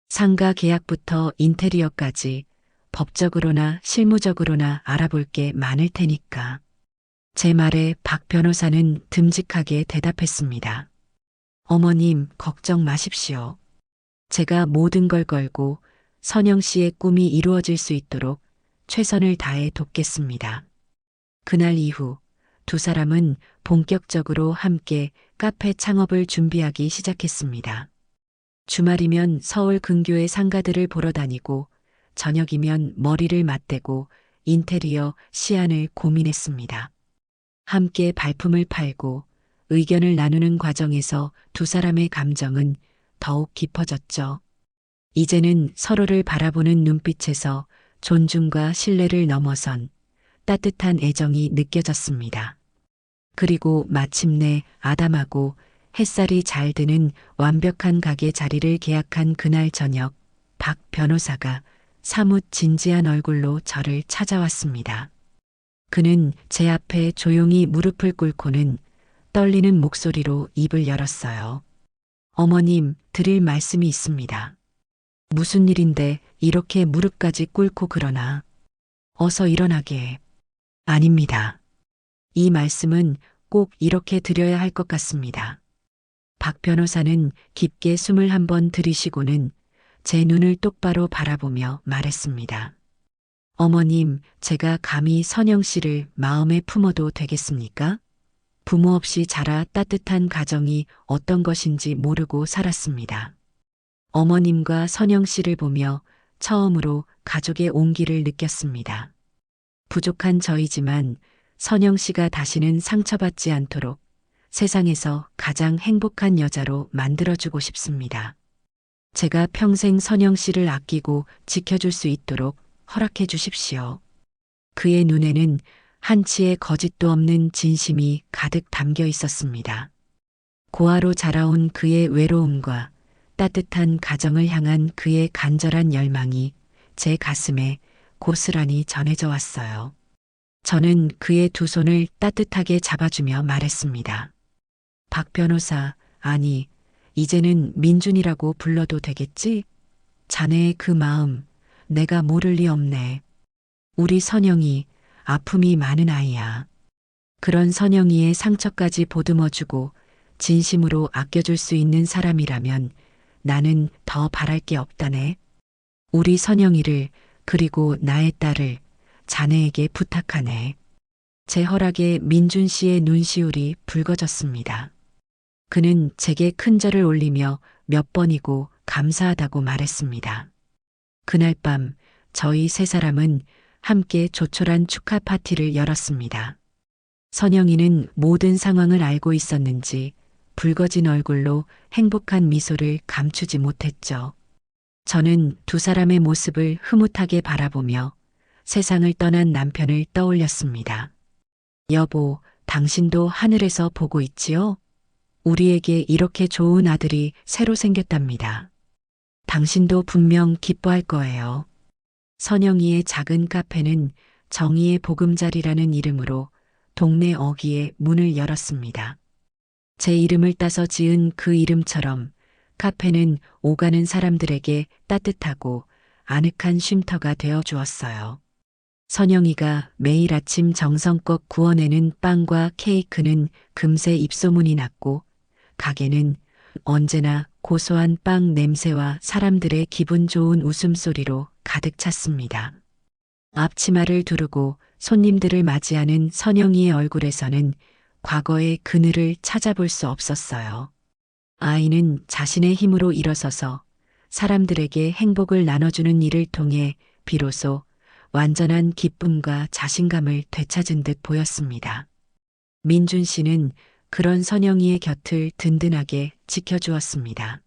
상가 계약부터 인테리어까지 법적으로나 실무적으로나 알아볼 게 많을 테니까. 제 말에 박 변호사는 듬직하게 대답했습니다. 어머님, 걱정 마십시오. 제가 모든 걸 걸고 선영 씨의 꿈이 이루어질 수 있도록 최선을 다해 돕겠습니다. 그날 이후 두 사람은 본격적으로 함께 카페 창업을 준비하기 시작했습니다. 주말이면 서울 근교의 상가들을 보러 다니고 저녁이면 머리를 맞대고 인테리어 시안을 고민했습니다. 함께 발품을 팔고 의견을 나누는 과정에서 두 사람의 감정은 더욱 깊어졌죠. 이제는 서로를 바라보는 눈빛에서 존중과 신뢰를 넘어선 따뜻한 애정이 느껴졌습니다. 그리고 마침내 아담하고 햇살이 잘 드는 완벽한 가게 자리를 계약한 그날 저녁, 박 변호사가 사뭇 진지한 얼굴로 저를 찾아왔습니다. 그는 제 앞에 조용히 무릎을 꿇고는 떨리는 목소리로 입을 열었어요. 어머님, 드릴 말씀이 있습니다. 무슨 일인데 이렇게 무릎까지 꿇고 그러나. 어서 일어나게. 아닙니다. 이 말씀은 꼭 이렇게 드려야 할 것 같습니다. 박 변호사는 깊게 숨을 한번 들이쉬고는 제 눈을 똑바로 바라보며 말했습니다. 어머님, 제가 감히 선영 씨를 마음에 품어도 되겠습니까? 부모 없이 자라 따뜻한 가정이 어떤 것인지 모르고 살았습니다. 어머님과 선영 씨를 보며 처음으로 가족의 온기를 느꼈습니다. 부족한 저이지만 선영 씨가 다시는 상처받지 않도록 세상에서 가장 행복한 여자로 만들어주고 싶습니다. 제가 평생 선영 씨를 아끼고 지켜줄 수 있도록 허락해 주십시오. 그의 눈에는 한치의 거짓도 없는 진심이 가득 담겨 있었습니다. 고아로 자라온 그의 외로움과 따뜻한 가정을 향한 그의 간절한 열망이 제 가슴에 고스란히 전해져 왔어요. 저는 그의 두 손을 따뜻하게 잡아주며 말했습니다. 박 변호사, 아니, 이제는 민준이라고 불러도 되겠지? 자네의 그 마음, 내가 모를 리 없네. 우리 선영이 아픔이 많은 아이야. 그런 선영이의 상처까지 보듬어주고 진심으로 아껴줄 수 있는 사람이라면 나는 더 바랄 게 없다네. 우리 선영이를 그리고 나의 딸을 자네에게 부탁하네. 제 허락에 민준 씨의 눈시울이 붉어졌습니다. 그는 제게 큰 절을 올리며 몇 번이고 감사하다고 말했습니다. 그날 밤 저희 세 사람은 함께 조촐한 축하 파티를 열었습니다. 선영이는 모든 상황을 알고 있었는지 붉어진 얼굴로 행복한 미소를 감추지 못했죠. 저는 두 사람의 모습을 흐뭇하게 바라보며 세상을 떠난 남편을 떠올렸습니다. 여보, 당신도 하늘에서 보고 있지요? 우리에게 이렇게 좋은 아들이 새로 생겼답니다. 당신도 분명 기뻐할 거예요. 선영이의 작은 카페는 정의의 보금자리라는 이름으로 동네 어귀에 문을 열었습니다. 제 이름을 따서 지은 그 이름처럼 카페는 오가는 사람들에게 따뜻하고 아늑한 쉼터가 되어 주었어요. 선영이가 매일 아침 정성껏 구워내는 빵과 케이크는 금세 입소문이 났고 가게는 언제나 고소한 빵 냄새와 사람들의 기분 좋은 웃음소리로 가득 찼습니다. 앞치마를 두르고 손님들을 맞이하는 선영이의 얼굴에서는 과거의 그늘을 찾아볼 수 없었어요. 아이는 자신의 힘으로 일어서서 사람들에게 행복을 나눠주는 일을 통해 비로소 완전한 기쁨과 자신감을 되찾은 듯 보였습니다. 민준 씨는 그런 선영이의 곁을 든든하게 지켜주었습니다.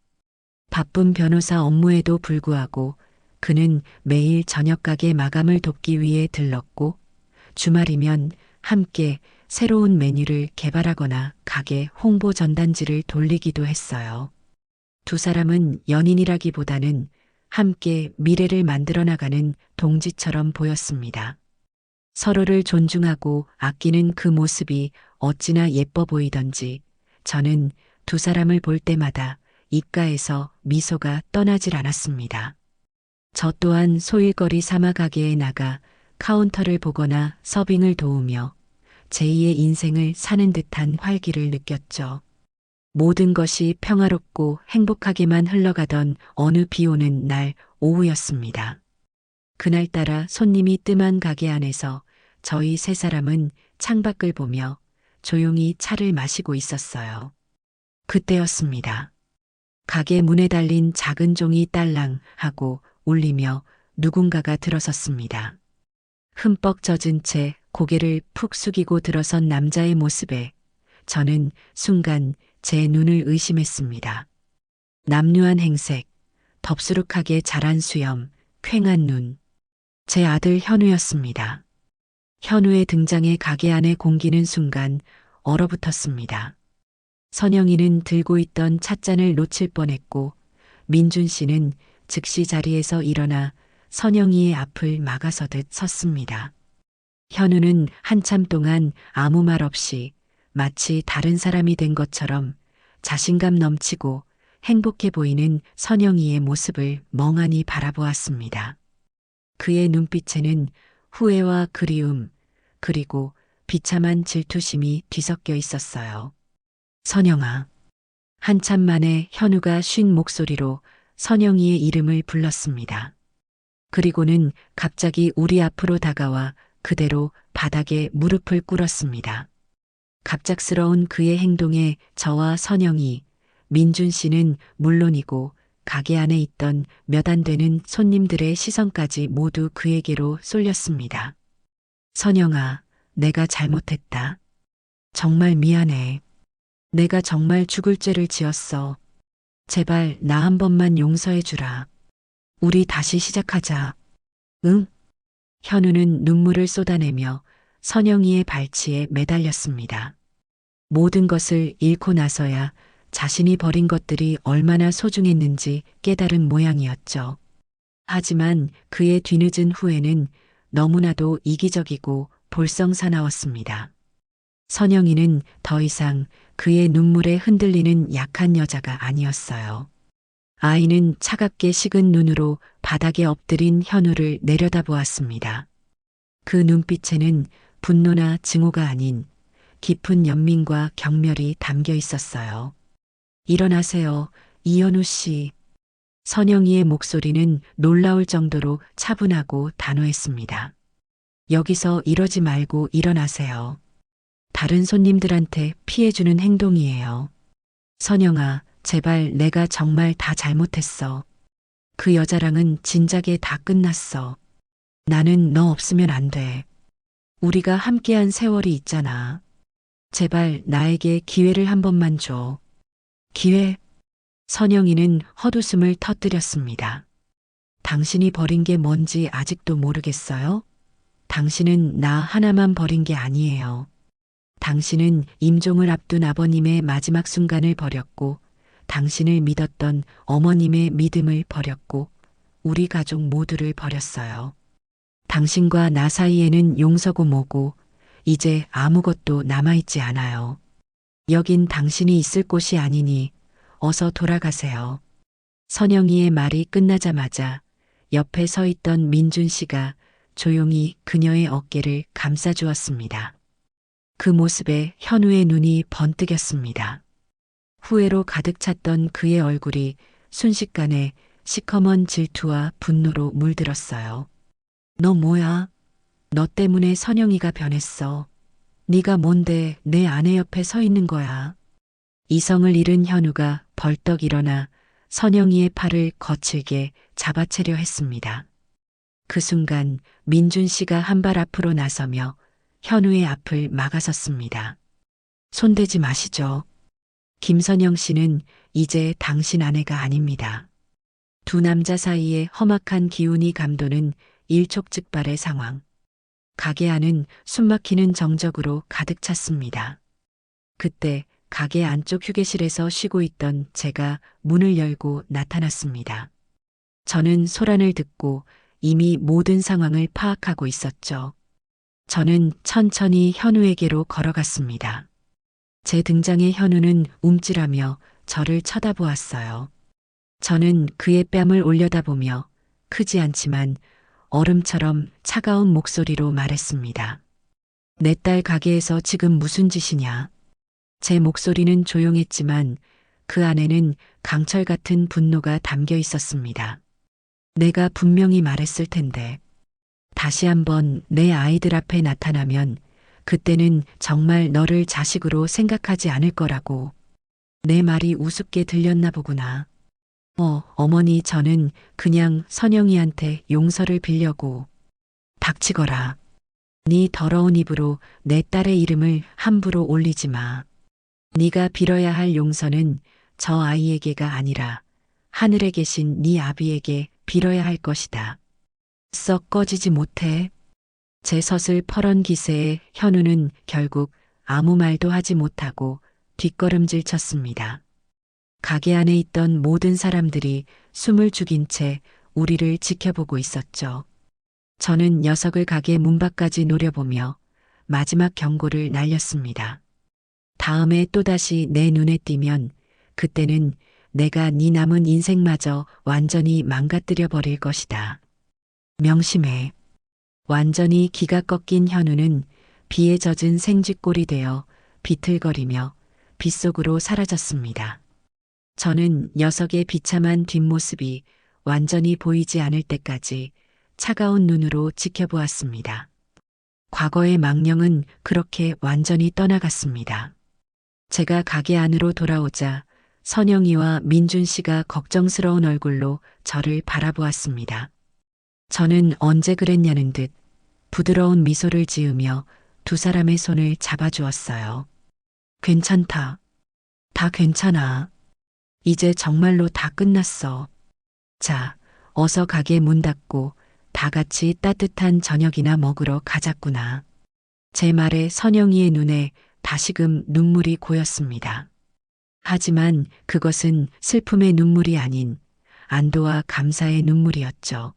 바쁜 변호사 업무에도 불구하고 그는 매일 저녁 가게 마감을 돕기 위해 들렀고 주말이면 함께 새로운 메뉴를 개발하거나 가게 홍보 전단지를 돌리기도 했어요. 두 사람은 연인이라기보다는 함께 미래를 만들어 나가는 동지처럼 보였습니다. 서로를 존중하고 아끼는 그 모습이 어찌나 예뻐 보이던지 저는 두 사람을 볼 때마다 입가에서 미소가 떠나질 않았습니다. 저 또한 소일거리 사마 가게에 나가 카운터를 보거나 서빙을 도우며 제2의 인생을 사는 듯한 활기를 느꼈죠. 모든 것이 평화롭고 행복하게만 흘러가던 어느 비 오는 날 오후였습니다. 그날따라 손님이 뜸한 가게 안에서 저희 세 사람은 창밖을 보며 조용히 차를 마시고 있었어요. 그때였습니다. 가게 문에 달린 작은 종이 딸랑 하고 울리며 누군가가 들어섰습니다. 흠뻑 젖은 채 고개를 푹 숙이고 들어선 남자의 모습에 저는 순간 제 눈을 의심했습니다. 남루한 행색, 덥수룩하게 자란 수염, 퀭한 눈. 제 아들 현우였습니다. 현우의 등장에 가게 안에 공기는 순간 얼어붙었습니다. 선영이는 들고 있던 찻잔을 놓칠 뻔했고 민준 씨는 즉시 자리에서 일어나 선영이의 앞을 막아서듯 섰습니다. 현우는 한참 동안 아무 말 없이 마치 다른 사람이 된 것처럼 자신감 넘치고 행복해 보이는 선영이의 모습을 멍하니 바라보았습니다. 그의 눈빛에는 후회와 그리움, 그리고 비참한 질투심이 뒤섞여 있었어요. 선영아. 한참 만에 현우가 쉰 목소리로 선영이의 이름을 불렀습니다. 그리고는 갑자기 우리 앞으로 다가와 그대로 바닥에 무릎을 꿇었습니다. 갑작스러운 그의 행동에 저와 선영이, 민준 씨는 물론이고 가게 안에 있던 몇 안 되는 손님들의 시선까지 모두 그에게로 쏠렸습니다. 선영아, 내가 잘못했다. 정말 미안해. 내가 정말 죽을 죄를 지었어. 제발 나 한 번만 용서해 주라. 우리 다시 시작하자. 응? 현우는 눈물을 쏟아내며 선영이의 발치에 매달렸습니다. 모든 것을 잃고 나서야 자신이 버린 것들이 얼마나 소중했는지 깨달은 모양이었죠. 하지만 그의 뒤늦은 후회는 너무나도 이기적이고 볼썽사나웠습니다. 선영이는 더 이상 그의 눈물에 흔들리는 약한 여자가 아니었어요. 아이는 차갑게 식은 눈으로 바닥에 엎드린 현우를 내려다보았습니다. 그 눈빛에는 분노나 증오가 아닌 깊은 연민과 경멸이 담겨 있었어요. 일어나세요, 이현우 씨. 선영이의 목소리는 놀라울 정도로 차분하고 단호했습니다. 여기서 이러지 말고 일어나세요. 다른 손님들한테 피해주는 행동이에요. 선영아, 제발 내가 정말 다 잘못했어. 그 여자랑은 진작에 다 끝났어. 나는 너 없으면 안 돼. 우리가 함께한 세월이 있잖아. 제발 나에게 기회를 한 번만 줘. 기회? 선영이는 헛웃음을 터뜨렸습니다. 당신이 버린 게 뭔지 아직도 모르겠어요? 당신은 나 하나만 버린 게 아니에요. 당신은 임종을 앞둔 아버님의 마지막 순간을 버렸고, 당신을 믿었던 어머님의 믿음을 버렸고, 우리 가족 모두를 버렸어요. 당신과 나 사이에는 용서고 뭐고, 이제 아무것도 남아있지 않아요. 여긴 당신이 있을 곳이 아니니 어서 돌아가세요. 선영이의 말이 끝나자마자 옆에 서 있던 민준 씨가 조용히 그녀의 어깨를 감싸주었습니다. 그 모습에 현우의 눈이 번뜩였습니다. 후회로 가득 찼던 그의 얼굴이 순식간에 시커먼 질투와 분노로 물들었어요. 너 뭐야? 너 때문에 선영이가 변했어. 네가 뭔데 내 아내 옆에 서 있는 거야. 이성을 잃은 현우가 벌떡 일어나 선영이의 팔을 거칠게 잡아채려 했습니다. 그 순간 민준 씨가 한 발 앞으로 나서며 현우의 앞을 막아섰습니다. 손대지 마시죠. 김선영 씨는 이제 당신 아내가 아닙니다. 두 남자 사이에 험악한 기운이 감도는 일촉즉발의 상황. 가게 안은 숨막히는 정적으로 가득 찼습니다. 그때 가게 안쪽 휴게실에서 쉬고 있던 제가 문을 열고 나타났습니다. 저는 소란을 듣고 이미 모든 상황을 파악하고 있었죠. 저는 천천히 현우에게로 걸어갔습니다. 제 등장에 현우는 움찔하며 저를 쳐다보았어요. 저는 그의 뺨을 올려다보며 크지 않지만 얼음처럼 차가운 목소리로 말했습니다. 내 딸 가게에서 지금 무슨 짓이냐? 제 목소리는 조용했지만 그 안에는 강철 같은 분노가 담겨 있었습니다. 내가 분명히 말했을 텐데. 다시 한번 내 아이들 앞에 나타나면 그때는 정말 너를 자식으로 생각하지 않을 거라고. 내 말이 우습게 들렸나 보구나. 어머니 저는 그냥 선영이한테 용서를 빌려고. 닥치거라. 네 더러운 입으로 내 딸의 이름을 함부로 올리지 마. 네가 빌어야 할 용서는 저 아이에게가 아니라 하늘에 계신 네 아비에게 빌어야 할 것이다. 썩 꺼지지 못해. 제 섯을 펄은 기세에 현우는 결국 아무 말도 하지 못하고 뒷걸음질 쳤습니다. 가게 안에 있던 모든 사람들이 숨을 죽인 채 우리를 지켜보고 있었죠. 저는 녀석을 가게 문 밖까지 노려보며 마지막 경고를 날렸습니다. 다음에 또다시 내 눈에 띄면 그때는 내가 네 남은 인생마저 완전히 망가뜨려 버릴 것이다. 명심해. 완전히 기가 꺾인 현우는 비에 젖은 생쥐꼴이 되어 비틀거리며 빗속으로 사라졌습니다. 저는 녀석의 비참한 뒷모습이 완전히 보이지 않을 때까지 차가운 눈으로 지켜보았습니다. 과거의 망령은 그렇게 완전히 떠나갔습니다. 제가 가게 안으로 돌아오자 선영이와 민준 씨가 걱정스러운 얼굴로 저를 바라보았습니다. 저는 언제 그랬냐는 듯 부드러운 미소를 지으며 두 사람의 손을 잡아주었어요. 괜찮다. 다 괜찮아. 이제 정말로 다 끝났어. 자, 어서 가게 문 닫고 다 같이 따뜻한 저녁이나 먹으러 가자꾸나. 제 말에 선영이의 눈에 다시금 눈물이 고였습니다. 하지만 그것은 슬픔의 눈물이 아닌 안도와 감사의 눈물이었죠.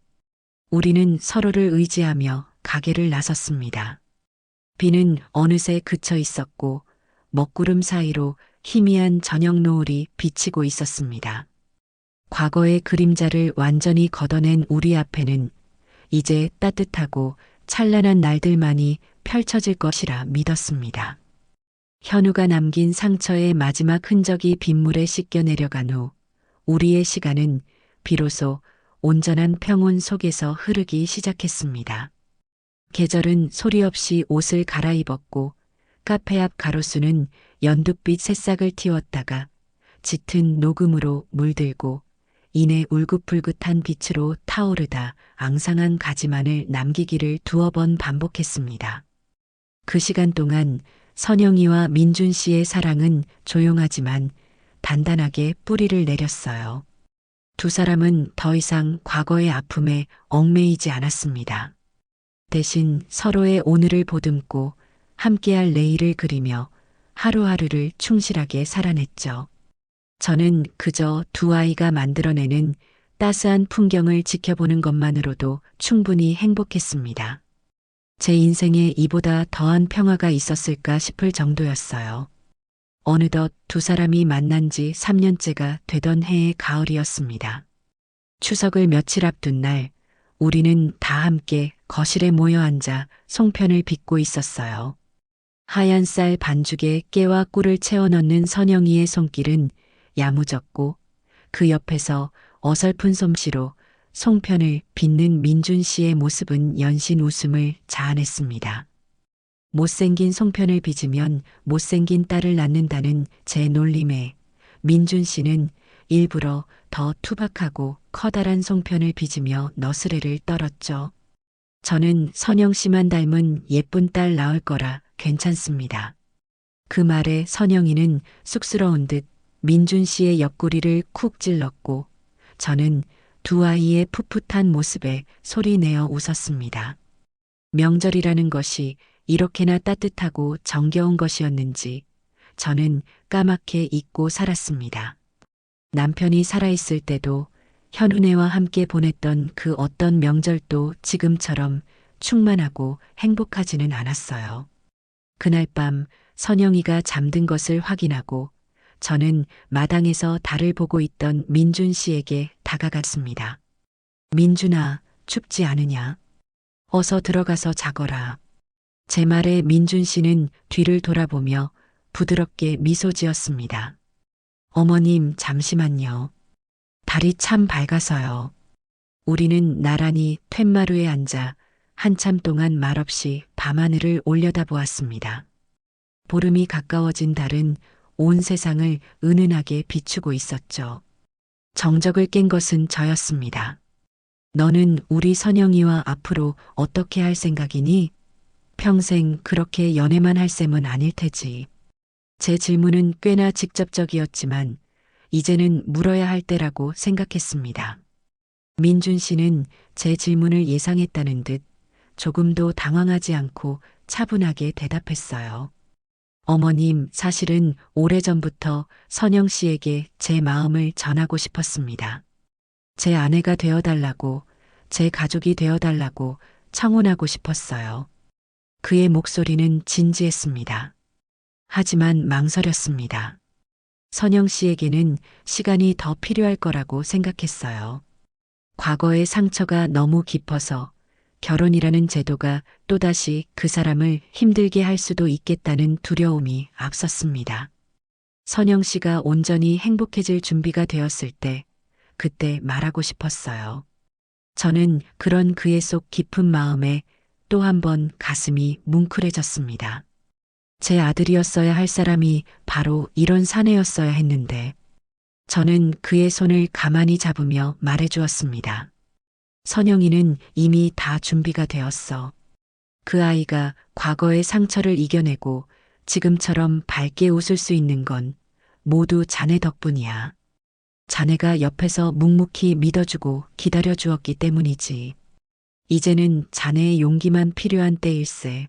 우리는 서로를 의지하며 가게를 나섰습니다. 비는 어느새 그쳐 있었고 먹구름 사이로 희미한 저녁 노을이 비치고 있었습니다. 과거의 그림자를 완전히 걷어낸 우리 앞에는 이제 따뜻하고 찬란한 날들만이 펼쳐질 것이라 믿었습니다. 현우가 남긴 상처의 마지막 흔적이 빗물에 씻겨 내려간 후 우리의 시간은 비로소 온전한 평온 속에서 흐르기 시작했습니다. 계절은 소리 없이 옷을 갈아입었고 카페 앞 가로수는 연두빛 새싹을 틔웠다가 짙은 녹음으로 물들고 이내 울긋불긋한 빛으로 타오르다 앙상한 가지만을 남기기를 두어 번 반복했습니다. 그 시간 동안 선영이와 민준 씨의 사랑은 조용하지만 단단하게 뿌리를 내렸어요. 두 사람은 더 이상 과거의 아픔에 얽매이지 않았습니다. 대신 서로의 오늘을 보듬고 함께할 내일을 그리며 하루하루를 충실하게 살아냈죠. 저는 그저 두 아이가 만들어내는 따스한 풍경을 지켜보는 것만으로도 충분히 행복했습니다. 제 인생에 이보다 더한 평화가 있었을까 싶을 정도였어요. 어느덧 두 사람이 만난 지 3년째가 되던 해의 가을이었습니다. 추석을 며칠 앞둔 날 우리는 다 함께 거실에 모여 앉아 송편을 빚고 있었어요. 하얀 쌀 반죽에 깨와 꿀을 채워 넣는 선영이의 손길은 야무졌고 그 옆에서 어설픈 솜씨로 송편을 빚는 민준 씨의 모습은 연신 웃음을 자아냈습니다. 못생긴 송편을 빚으면 못생긴 딸을 낳는다는 제 놀림에 민준 씨는 일부러 더 투박하고 커다란 송편을 빚으며 너스레를 떨었죠. 저는 선영 씨만 닮은 예쁜 딸 낳을 거라 괜찮습니다. 그 말에 선영이는 쑥스러운 듯 민준 씨의 옆구리를 쿡 찔렀고 저는 두 아이의 풋풋한 모습에 소리내어 웃었습니다. 명절이라는 것이 이렇게나 따뜻하고 정겨운 것이었는지 저는 까맣게 잊고 살았습니다. 남편이 살아있을 때도 현우네와 함께 보냈던 그 어떤 명절도 지금처럼 충만하고 행복하지는 않았어요. 그날 밤 선영이가 잠든 것을 확인하고 저는 마당에서 달을 보고 있던 민준 씨에게 다가갔습니다. 민준아, 춥지 않으냐? 어서 들어가서 자거라. 제 말에 민준 씨는 뒤를 돌아보며 부드럽게 미소 지었습니다. 어머님, 잠시만요. 달이 참 밝아서요. 우리는 나란히 툇마루에 앉아 한참 동안 말없이 밤하늘을 올려다보았습니다. 보름이 가까워진 달은 온 세상을 은은하게 비추고 있었죠. 정적을 깬 것은 저였습니다. 너는 우리 선영이와 앞으로 어떻게 할 생각이니? 평생 그렇게 연애만 할 셈은 아닐 테지. 제 질문은 꽤나 직접적이었지만 이제는 물어야 할 때라고 생각했습니다. 민준 씨는 제 질문을 예상했다는 듯 조금도 당황하지 않고 차분하게 대답했어요. 어머님, 사실은 오래전부터 선영 씨에게 제 마음을 전하고 싶었습니다. 제 아내가 되어달라고, 제 가족이 되어달라고 청혼하고 싶었어요. 그의 목소리는 진지했습니다. 하지만 망설였습니다. 선영 씨에게는 시간이 더 필요할 거라고 생각했어요. 과거의 상처가 너무 깊어서 결혼이라는 제도가 또다시 그 사람을 힘들게 할 수도 있겠다는 두려움이 앞섰습니다. 선영 씨가 온전히 행복해질 준비가 되었을 때, 그때 말하고 싶었어요. 저는 그런 그의 속 깊은 마음에 또 한 번 가슴이 뭉클해졌습니다. 제 아들이었어야 할 사람이 바로 이런 사내였어야 했는데, 저는 그의 손을 가만히 잡으며 말해주었습니다. 선영이는 이미 다 준비가 되었어. 그 아이가 과거의 상처를 이겨내고 지금처럼 밝게 웃을 수 있는 건 모두 자네 덕분이야. 자네가 옆에서 묵묵히 믿어주고 기다려주었기 때문이지. 이제는 자네의 용기만 필요한 때일세.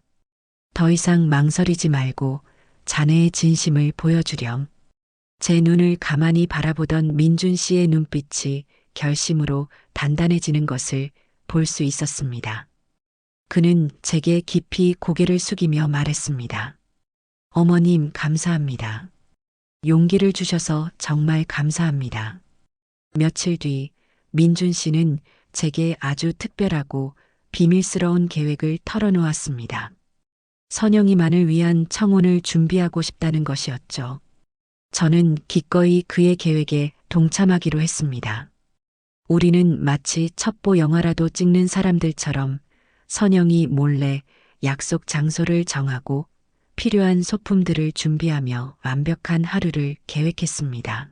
더 이상 망설이지 말고 자네의 진심을 보여주렴. 제 눈을 가만히 바라보던 민준 씨의 눈빛이 결심으로 단단해지는 것을 볼 수 있었습니다. 그는 제게 깊이 고개를 숙이며 말했습니다. 어머님, 감사합니다. 용기를 주셔서 정말 감사합니다. 며칠 뒤 민준 씨는 제게 아주 특별하고 비밀스러운 계획을 털어놓았습니다. 선영이만을 위한 청혼을 준비하고 싶다는 것이었죠. 저는 기꺼이 그의 계획에 동참하기로 했습니다. 우리는 마치 첩보 영화라도 찍는 사람들처럼 선영이 몰래 약속 장소를 정하고 필요한 소품들을 준비하며 완벽한 하루를 계획했습니다.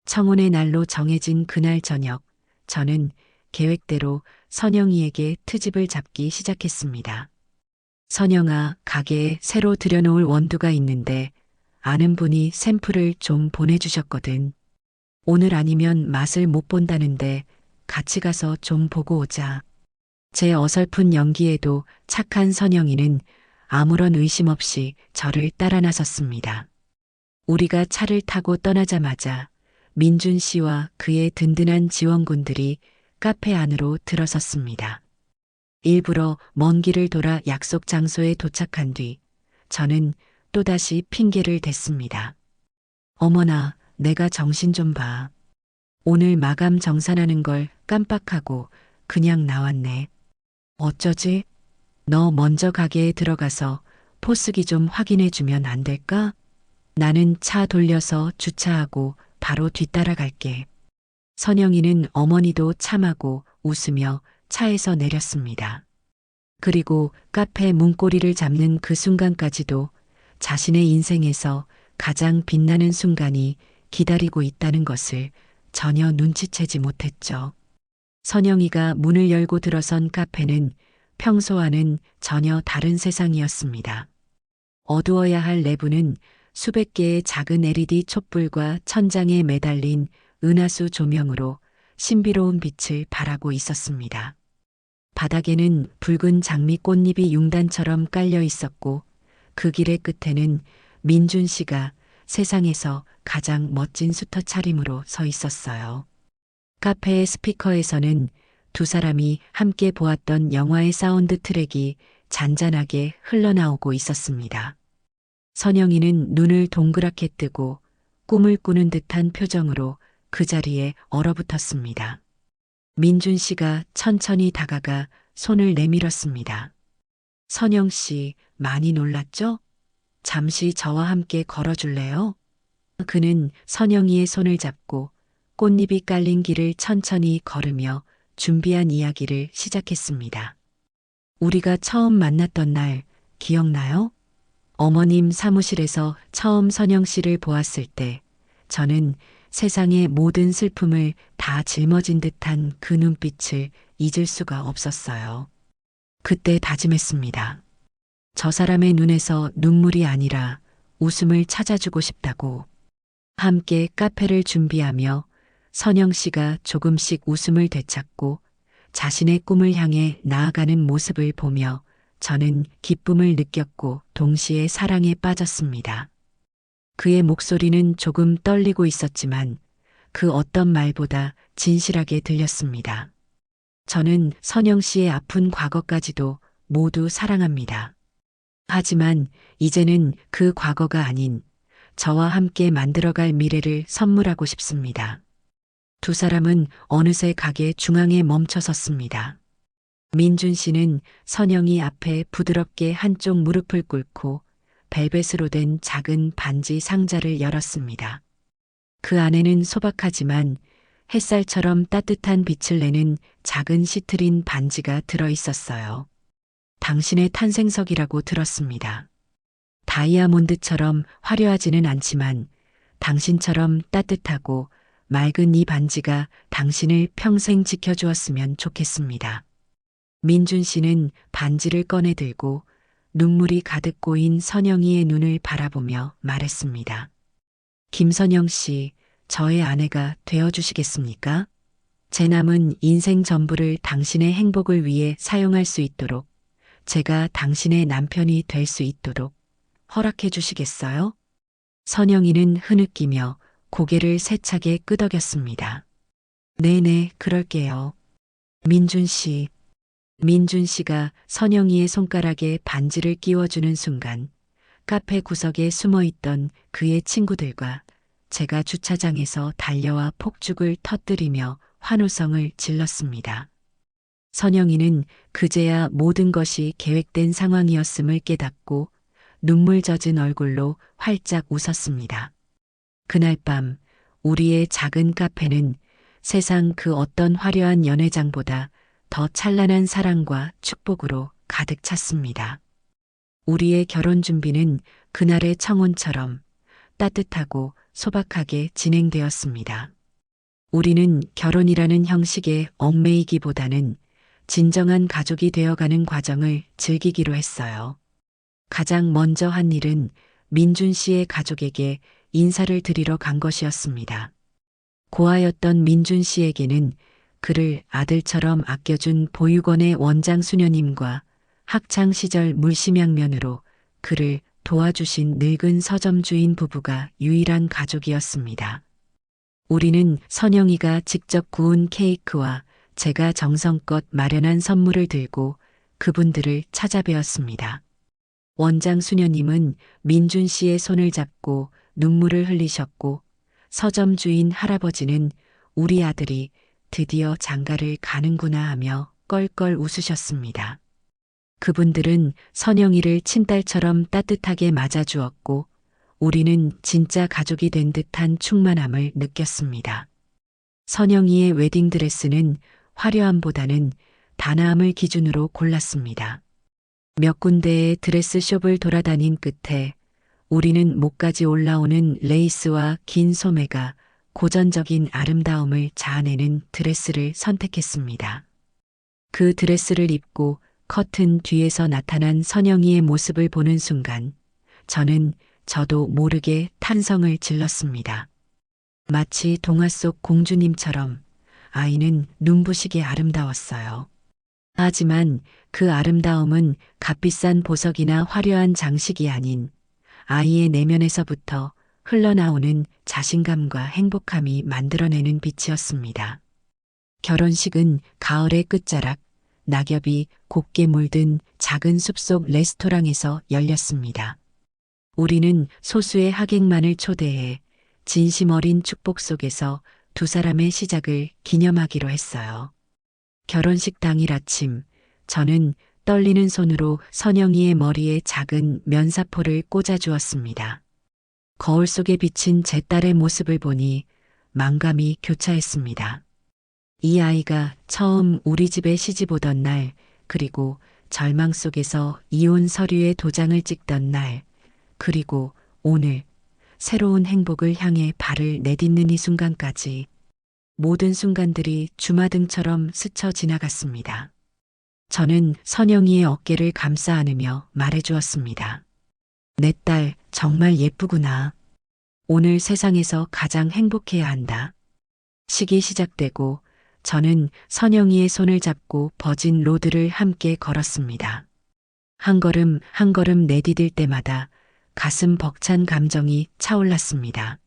청혼의 날로 정해진 그날 저녁, 저는 계획대로 선영이에게 트집을 잡기 시작했습니다. 선영아, 가게에 새로 들여놓을 원두가 있는데 아는 분이 샘플을 좀 보내주셨거든. 오늘 아니면 맛을 못 본다는데 같이 가서 좀 보고 오자. 제 어설픈 연기에도 착한 선영이는 아무런 의심 없이 저를 따라 나섰습니다. 우리가 차를 타고 떠나자마자 민준 씨와 그의 든든한 지원군들이 카페 안으로 들어섰습니다. 일부러 먼 길을 돌아 약속 장소에 도착한 뒤 저는 또다시 핑계를 댔습니다. 어머나, 내가 정신 좀 봐. 오늘 마감 정산하는 걸 깜빡하고 그냥 나왔네. 어쩌지? 너 먼저 가게에 들어가서 포스기 좀 확인해 주면 안 될까? 나는 차 돌려서 주차하고 바로 뒤따라 갈게. 선영이는 어머니도 참하고 웃으며 차에서 내렸습니다. 그리고 카페 문고리를 잡는 그 순간까지도 자신의 인생에서 가장 빛나는 순간이 기다리고 있다는 것을 전혀 눈치채지 못했죠. 선영이가 문을 열고 들어선 카페는 평소와는 전혀 다른 세상이었습니다. 어두워야 할 내부는 수백 개의 작은 LED 촛불과 천장에 매달린 은하수 조명으로 신비로운 빛을 발하고 있었습니다. 바닥에는 붉은 장미 꽃잎이 융단처럼 깔려 있었고 그 길의 끝에는 민준 씨가 세상에서 가장 멋진 수터 차림으로 서 있었어요. 카페의 스피커에서는 두 사람이 함께 보았던 영화의 사운드 트랙이 잔잔하게 흘러나오고 있었습니다. 선영이는 눈을 동그랗게 뜨고 꿈을 꾸는 듯한 표정으로 그 자리에 얼어붙었습니다. 민준 씨가 천천히 다가가 손을 내밀었습니다. 선영 씨, 많이 놀랐죠? 잠시 저와 함께 걸어줄래요? 그는 선영이의 손을 잡고 꽃잎이 깔린 길을 천천히 걸으며 준비한 이야기를 시작했습니다. 우리가 처음 만났던 날 기억나요? 어머님 사무실에서 처음 선영 씨를 보았을 때 저는 세상의 모든 슬픔을 다 짊어진 듯한 그 눈빛을 잊을 수가 없었어요. 그때 다짐했습니다. 저 사람의 눈에서 눈물이 아니라 웃음을 찾아주고 싶다고. 함께 카페를 준비하며 선영 씨가 조금씩 웃음을 되찾고 자신의 꿈을 향해 나아가는 모습을 보며 저는 기쁨을 느꼈고 동시에 사랑에 빠졌습니다. 그의 목소리는 조금 떨리고 있었지만 그 어떤 말보다 진실하게 들렸습니다. 저는 선영 씨의 아픈 과거까지도 모두 사랑합니다. 하지만 이제는 그 과거가 아닌 저와 함께 만들어갈 미래를 선물하고 싶습니다. 두 사람은 어느새 가게 중앙에 멈춰 섰습니다. 민준 씨는 선영이 앞에 부드럽게 한쪽 무릎을 꿇고 벨벳으로 된 작은 반지 상자를 열었습니다. 그 안에는 소박하지만 햇살처럼 따뜻한 빛을 내는 작은 시트린 반지가 들어 있었어요. 당신의 탄생석이라고 들었습니다. 다이아몬드처럼 화려하지는 않지만 당신처럼 따뜻하고 맑은 이 반지가 당신을 평생 지켜주었으면 좋겠습니다. 민준 씨는 반지를 꺼내 들고 눈물이 가득 고인 선영이의 눈을 바라보며 말했습니다. 김선영 씨, 저의 아내가 되어주시겠습니까? 제 남은 인생 전부를 당신의 행복을 위해 사용할 수 있도록, 제가 당신의 남편이 될 수 있도록 허락해 주시겠어요? 선영이는 흐느끼며 고개를 세차게 끄덕였습니다. 네네, 그럴게요. 민준 씨. 민준 씨가 선영이의 손가락에 반지를 끼워주는 순간 카페 구석에 숨어있던 그의 친구들과 제가 주차장에서 달려와 폭죽을 터뜨리며 환호성을 질렀습니다. 선영이는 그제야 모든 것이 계획된 상황이었음을 깨닫고 눈물 젖은 얼굴로 활짝 웃었습니다. 그날 밤 우리의 작은 카페는 세상 그 어떤 화려한 연회장보다 더 찬란한 사랑과 축복으로 가득 찼습니다. 우리의 결혼 준비는 그날의 청혼처럼 따뜻하고 소박하게 진행되었습니다. 우리는 결혼이라는 형식에 얽매이기보다는 진정한 가족이 되어가는 과정을 즐기기로 했어요. 가장 먼저 한 일은 민준 씨의 가족에게 인사를 드리러 간 것이었습니다. 고아였던 민준 씨에게는 그를 아들처럼 아껴준 보육원의 원장 수녀님과 학창시절 물심양면으로 그를 도와주신 늙은 서점 주인 부부가 유일한 가족이었습니다. 우리는 선영이가 직접 구운 케이크와 제가 정성껏 마련한 선물을 들고 그분들을 찾아뵈었습니다. 원장 수녀님은 민준 씨의 손을 잡고 눈물을 흘리셨고 서점 주인 할아버지는 우리 아들이 드디어 장가를 가는구나 하며 껄껄 웃으셨습니다. 그분들은 선영이를 친딸처럼 따뜻하게 맞아주었고 우리는 진짜 가족이 된 듯한 충만함을 느꼈습니다. 선영이의 웨딩드레스는 화려함보다는 단아함을 기준으로 골랐습니다. 몇 군데의 드레스숍을 돌아다닌 끝에 우리는 목까지 올라오는 레이스와 긴 소매가 고전적인 아름다움을 자아내는 드레스를 선택했습니다. 그 드레스를 입고 커튼 뒤에서 나타난 선영이의 모습을 보는 순간 저는 저도 모르게 탄성을 질렀습니다. 마치 동화 속 공주님처럼 아이는 눈부시게 아름다웠어요. 하지만 그 아름다움은 값비싼 보석이나 화려한 장식이 아닌 아이의 내면에서부터 흘러나오는 자신감과 행복함이 만들어내는 빛이었습니다. 결혼식은 가을의 끝자락, 낙엽이 곱게 물든 작은 숲속 레스토랑에서 열렸습니다. 우리는 소수의 하객만을 초대해 진심 어린 축복 속에서 두 사람의 시작을 기념하기로 했어요. 결혼식 당일 아침, 저는 떨리는 손으로 선영이의 머리에 작은 면사포를 꽂아주었습니다. 거울 속에 비친 제 딸의 모습을 보니 만감이 교차했습니다. 이 아이가 처음 우리 집에 시집 오던 날, 그리고 절망 속에서 이혼 서류에 도장을 찍던 날, 그리고 오늘 새로운 행복을 향해 발을 내딛는 이 순간까지 모든 순간들이 주마등처럼 스쳐 지나갔습니다. 저는 선영이의 어깨를 감싸 안으며 말해주었습니다. 내 딸 정말 예쁘구나. 오늘 세상에서 가장 행복해야 한다. 식이 시작되고 저는 선영이의 손을 잡고 버진 로드를 함께 걸었습니다. 한 걸음 한 걸음 내디딜 때마다 가슴 벅찬 감정이 차올랐습니다.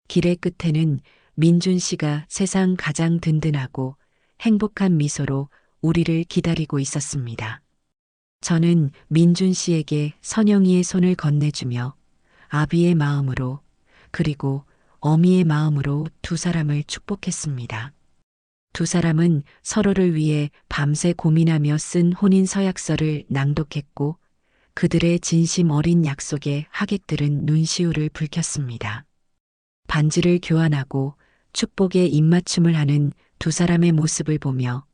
길의 끝에는 민준 씨가 세상 가장 든든하고 행복한 미소로 우리를 기다리고 있었습니다. 저는 민준 씨에게 선영이의 손을 건네주며 아비의 마음으로 그리고 어미의 마음으로 두 사람을 축복했습니다. 두 사람은 서로를 위해 밤새 고민하며 쓴 혼인 서약서를 낭독했고 그들의 진심 어린 약속에 하객들은 눈시울을 붉혔습니다. 반지를 교환하고 축복의 입맞춤을 하는 두 사람의 모습을 보며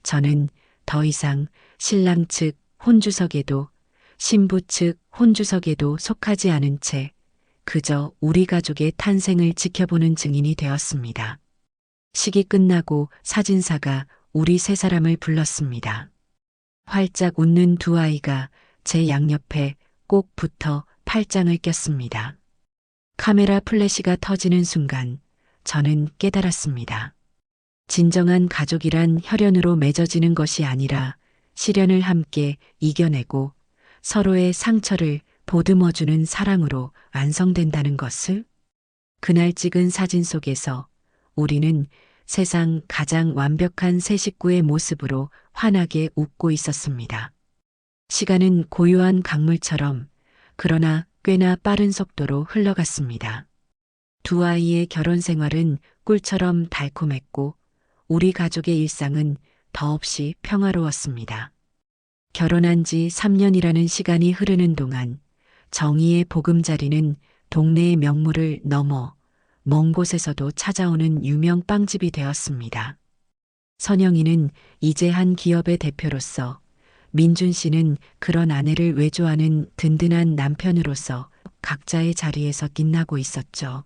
저는 더 이상 신랑 측 혼주석에도 신부 측 혼주석에도 속하지 않은 채 그저 우리 가족의 탄생을 지켜보는 증인이 되었습니다. 식이 끝나고 사진사가 우리 세 사람을 불렀습니다. 활짝 웃는 두 아이가 제 양옆에 꼭 붙어 팔짱을 꼈습니다. 카메라 플래시가 터지는 순간 저는 깨달았습니다. 진정한 가족이란 혈연으로 맺어지는 것이 아니라 시련을 함께 이겨내고 서로의 상처를 보듬어주는 사랑으로 완성된다는 것을 그날 찍은 사진 속에서 우리는 세상 가장 완벽한 세 식구의 모습으로 환하게 웃고 있었습니다. 시간은 고요한 강물처럼 그러나 꽤나 빠른 속도로 흘러갔습니다. 두 아이의 결혼 생활은 꿀처럼 달콤했고 우리 가족의 일상은 더없이 평화로웠습니다. 결혼한 지 3년이라는 시간이 흐르는 동안 정의의 보금자리는 동네의 명물을 넘어 먼 곳에서도 찾아오는 유명 빵집이 되었습니다. 선영이는 이제 한 기업의 대표로서 민준 씨는 그런 아내를 외조하는 든든한 남편으로서 각자의 자리에서 빛나고 있었죠.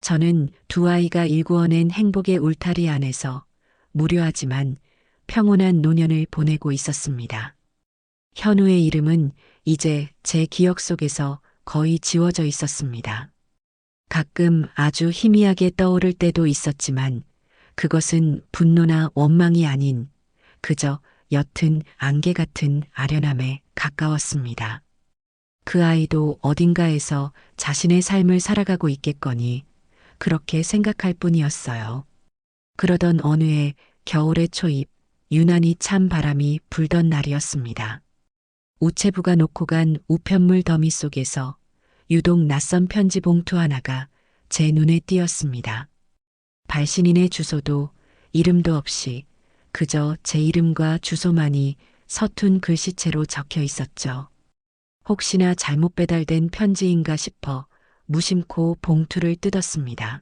저는 두 아이가 일구어낸 행복의 울타리 안에서 무료하지만 평온한 노년을 보내고 있었습니다. 현우의 이름은 이제 제 기억 속에서 거의 지워져 있었습니다. 가끔 아주 희미하게 떠오를 때도 있었지만 그것은 분노나 원망이 아닌 그저 옅은 안개 같은 아련함에 가까웠습니다. 그 아이도 어딘가에서 자신의 삶을 살아가고 있겠거니 그렇게 생각할 뿐이었어요. 그러던 어느 해 겨울의 초입 유난히 찬 바람이 불던 날이었습니다. 우체부가 놓고 간 우편물 더미 속에서 유독 낯선 편지 봉투 하나가 제 눈에 띄었습니다. 발신인의 주소도 이름도 없이 그저 제 이름과 주소만이 서툰 글씨체로 적혀 있었죠. 혹시나 잘못 배달된 편지인가 싶어 무심코 봉투를 뜯었습니다.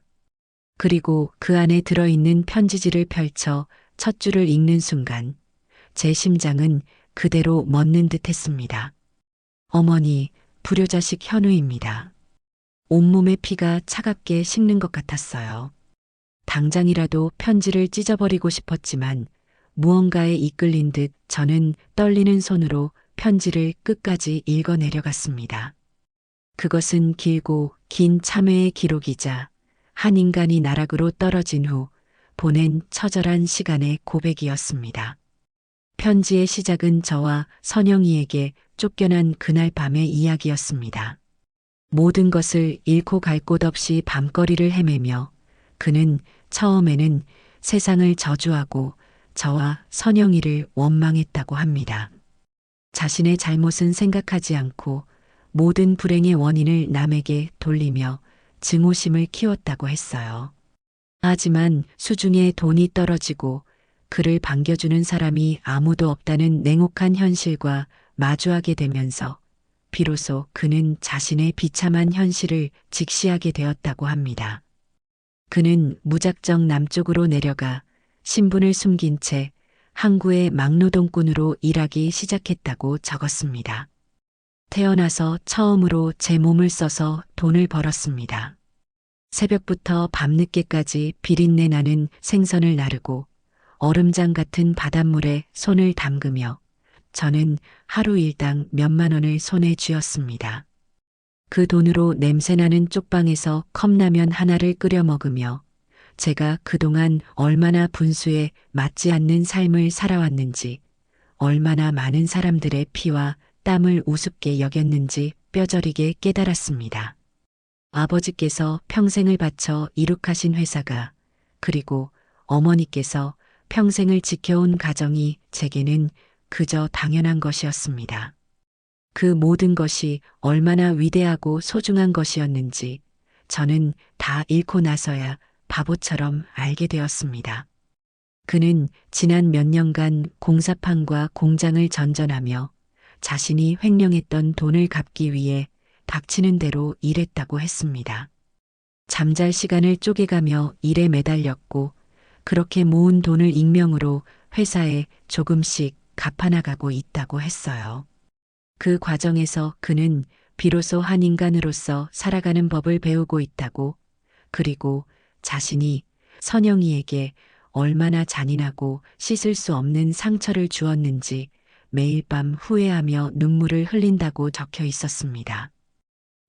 그리고 그 안에 들어있는 편지지를 펼쳐 첫 줄을 읽는 순간 제 심장은 그대로 멎는 듯 했습니다. 어머니, 불효자식 현우입니다. 온몸의 피가 차갑게 식는 것 같았어요. 당장이라도 편지를 찢어버리고 싶었지만 무언가에 이끌린 듯 저는 떨리는 손으로 편지를 끝까지 읽어 내려갔습니다. 그것은 길고 긴 참회의 기록이자 한 인간이 나락으로 떨어진 후 보낸 처절한 시간의 고백이었습니다. 편지의 시작은 저와 선영이에게 쫓겨난 그날 밤의 이야기였습니다. 모든 것을 잃고 갈 곳 없이 밤거리를 헤매며 그는 처음에는 세상을 저주하고 저와 선영이를 원망했다고 합니다. 자신의 잘못은 생각하지 않고 모든 불행의 원인을 남에게 돌리며 증오심을 키웠다고 했어요. 하지만 수중에 돈이 떨어지고 그를 반겨주는 사람이 아무도 없다는 냉혹한 현실과 마주하게 되면서 비로소 그는 자신의 비참한 현실을 직시하게 되었다고 합니다. 그는 무작정 남쪽으로 내려가 신분을 숨긴 채 항구의 막노동꾼으로 일하기 시작했다고 적었습니다. 태어나서 처음으로 제 몸을 써서 돈을 벌었습니다. 새벽부터 밤늦게까지 비린내 나는 생선을 나르고 얼음장 같은 바닷물에 손을 담그며 저는 하루 일당 몇만 원을 손에 쥐었습니다. 그 돈으로 냄새나는 쪽방에서 컵라면 하나를 끓여 먹으며 제가 그동안 얼마나 분수에 맞지 않는 삶을 살아왔는지, 얼마나 많은 사람들의 피와 땀을 우습게 여겼는지 뼈저리게 깨달았습니다. 아버지께서 평생을 바쳐 이룩하신 회사가, 그리고 어머니께서 평생을 지켜온 가정이 제게는 그저 당연한 것이었습니다. 그 모든 것이 얼마나 위대하고 소중한 것이었는지 저는 다 잃고 나서야 바보처럼 알게 되었습니다. 그는 지난 몇 년간 공사판과 공장을 전전하며 자신이 횡령했던 돈을 갚기 위해 닥치는 대로 일했다고 했습니다. 잠잘 시간을 쪼개가며 일에 매달렸고 그렇게 모은 돈을 익명으로 회사에 조금씩 갚아나가고 있다고 했어요. 그 과정에서 그는 비로소 한 인간으로서 살아가는 법을 배우고 있다고, 그리고 자신이 선영이에게 얼마나 잔인하고 씻을 수 없는 상처를 주었는지 매일 밤 후회하며 눈물을 흘린다고 적혀 있었습니다.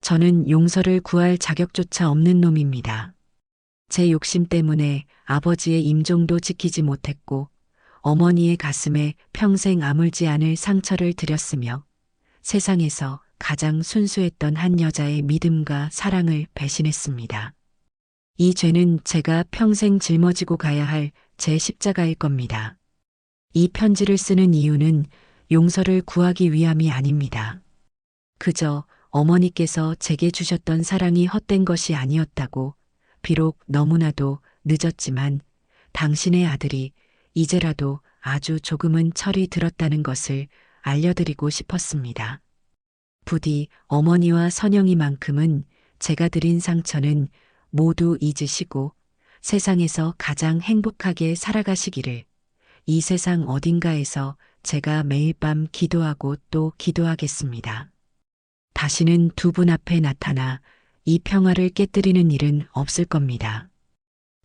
저는 용서를 구할 자격조차 없는 놈입니다. 제 욕심 때문에 아버지의 임종도 지키지 못했고 어머니의 가슴에 평생 아물지 않을 상처를 드렸으며 세상에서 가장 순수했던 한 여자의 믿음과 사랑을 배신했습니다. 이 죄는 제가 평생 짊어지고 가야 할 제 십자가일 겁니다. 이 편지를 쓰는 이유는 용서를 구하기 위함이 아닙니다. 그저 어머니께서 제게 주셨던 사랑이 헛된 것이 아니었다고, 비록 너무나도 늦었지만 당신의 아들이 이제라도 아주 조금은 철이 들었다는 것을 알려드리고 싶었습니다. 부디 어머니와 선영이만큼은 제가 드린 상처는 모두 잊으시고 세상에서 가장 행복하게 살아가시기를 이 세상 어딘가에서 제가 매일 밤 기도하고 또 기도하겠습니다. 다시는 두 분 앞에 나타나 이 평화를 깨뜨리는 일은 없을 겁니다.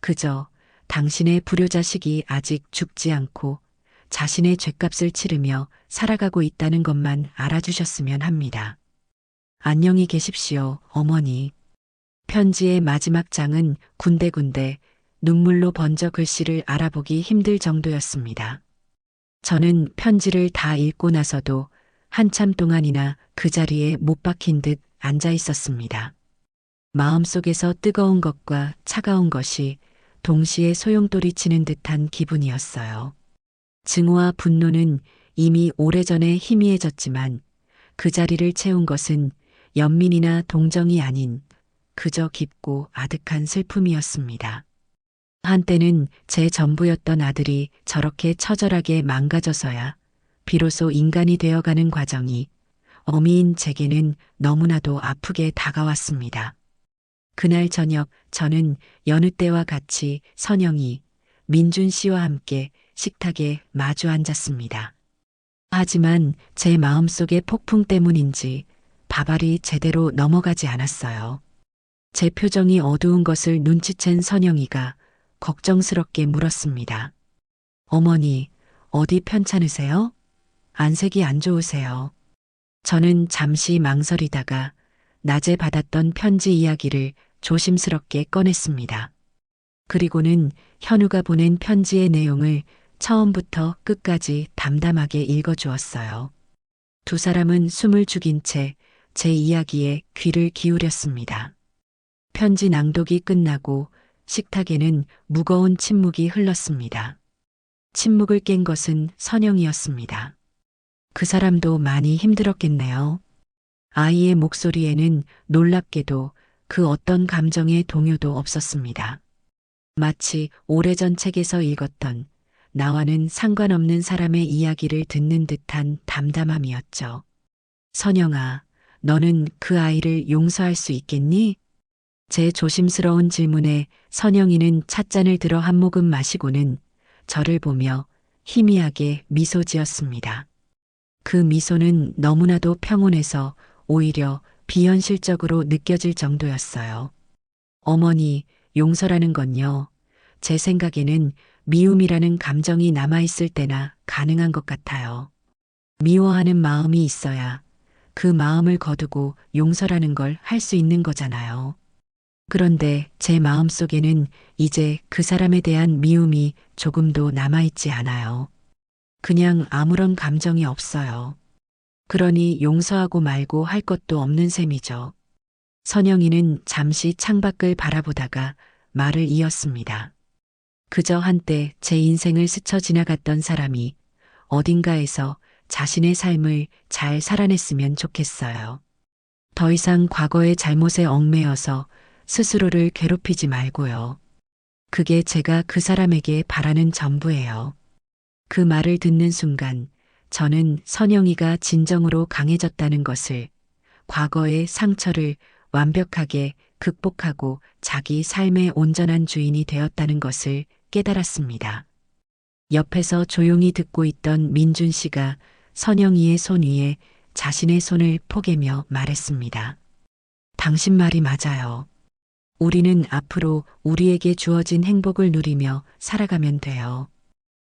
그저 당신의 불효자식이 아직 죽지 않고 자신의 죄값을 치르며 살아가고 있다는 것만 알아주셨으면 합니다. 안녕히 계십시오, 어머니. 편지의 마지막 장은 군데군데 눈물로 번져 글씨를 알아보기 힘들 정도였습니다. 저는 편지를 다 읽고 나서도 한참 동안이나 그 자리에 못 박힌 듯 앉아 있었습니다. 마음속에서 뜨거운 것과 차가운 것이 동시에 소용돌이 치는 듯한 기분이었어요. 증오와 분노는 이미 오래전에 희미해졌지만 그 자리를 채운 것은 연민이나 동정이 아닌 그저 깊고 아득한 슬픔이었습니다. 한때는 제 전부였던 아들이 저렇게 처절하게 망가져서야 비로소 인간이 되어가는 과정이 어미인 제게는 너무나도 아프게 다가왔습니다. 그날 저녁 저는 여느 때와 같이 선영이, 민준 씨와 함께 식탁에 마주 앉았습니다. 하지만 제 마음속의 폭풍 때문인지 밥알이 제대로 넘어가지 않았어요. 제 표정이 어두운 것을 눈치챈 선영이가 걱정스럽게 물었습니다. 어머니, 어디 편찮으세요? 안색이 안 좋으세요. 저는 잠시 망설이다가 낮에 받았던 편지 이야기를 조심스럽게 꺼냈습니다. 그리고는 현우가 보낸 편지의 내용을 처음부터 끝까지 담담하게 읽어주었어요. 두 사람은 숨을 죽인 채 제 이야기에 귀를 기울였습니다. 편지 낭독이 끝나고 식탁에는 무거운 침묵이 흘렀습니다. 침묵을 깬 것은 선영이었습니다. 그 사람도 많이 힘들었겠네요. 아이의 목소리에는 놀랍게도 그 어떤 감정의 동요도 없었습니다. 마치 오래전 책에서 읽었던 나와는 상관없는 사람의 이야기를 듣는 듯한 담담함이었죠. 선영아, 너는 그 아이를 용서할 수 있겠니? 제 조심스러운 질문에 선영이는 찻잔을 들어 한 모금 마시고는 저를 보며 희미하게 미소 지었습니다. 그 미소는 너무나도 평온해서 오히려 비현실적으로 느껴질 정도였어요. 어머니, 용서라는 건요. 제 생각에는 미움이라는 감정이 남아있을 때나 가능한 것 같아요. 미워하는 마음이 있어야 그 마음을 거두고 용서라는 걸 할 수 있는 거잖아요. 그런데 제 마음속에는 이제 그 사람에 대한 미움이 조금도 남아있지 않아요. 그냥 아무런 감정이 없어요. 그러니 용서하고 말고 할 것도 없는 셈이죠. 선영이는 잠시 창밖을 바라보다가 말을 이었습니다. 그저 한때 제 인생을 스쳐 지나갔던 사람이 어딘가에서 자신의 삶을 잘 살아냈으면 좋겠어요. 더 이상 과거의 잘못에 얽매여서 스스로를 괴롭히지 말고요. 그게 제가 그 사람에게 바라는 전부예요. 그 말을 듣는 순간 저는 선영이가 진정으로 강해졌다는 것을, 과거의 상처를 완벽하게 극복하고 자기 삶의 온전한 주인이 되었다는 것을 깨달았습니다. 옆에서 조용히 듣고 있던 민준 씨가 선영이의 손 위에 자신의 손을 포개며 말했습니다. 당신 말이 맞아요. 우리는 앞으로 우리에게 주어진 행복을 누리며 살아가면 돼요.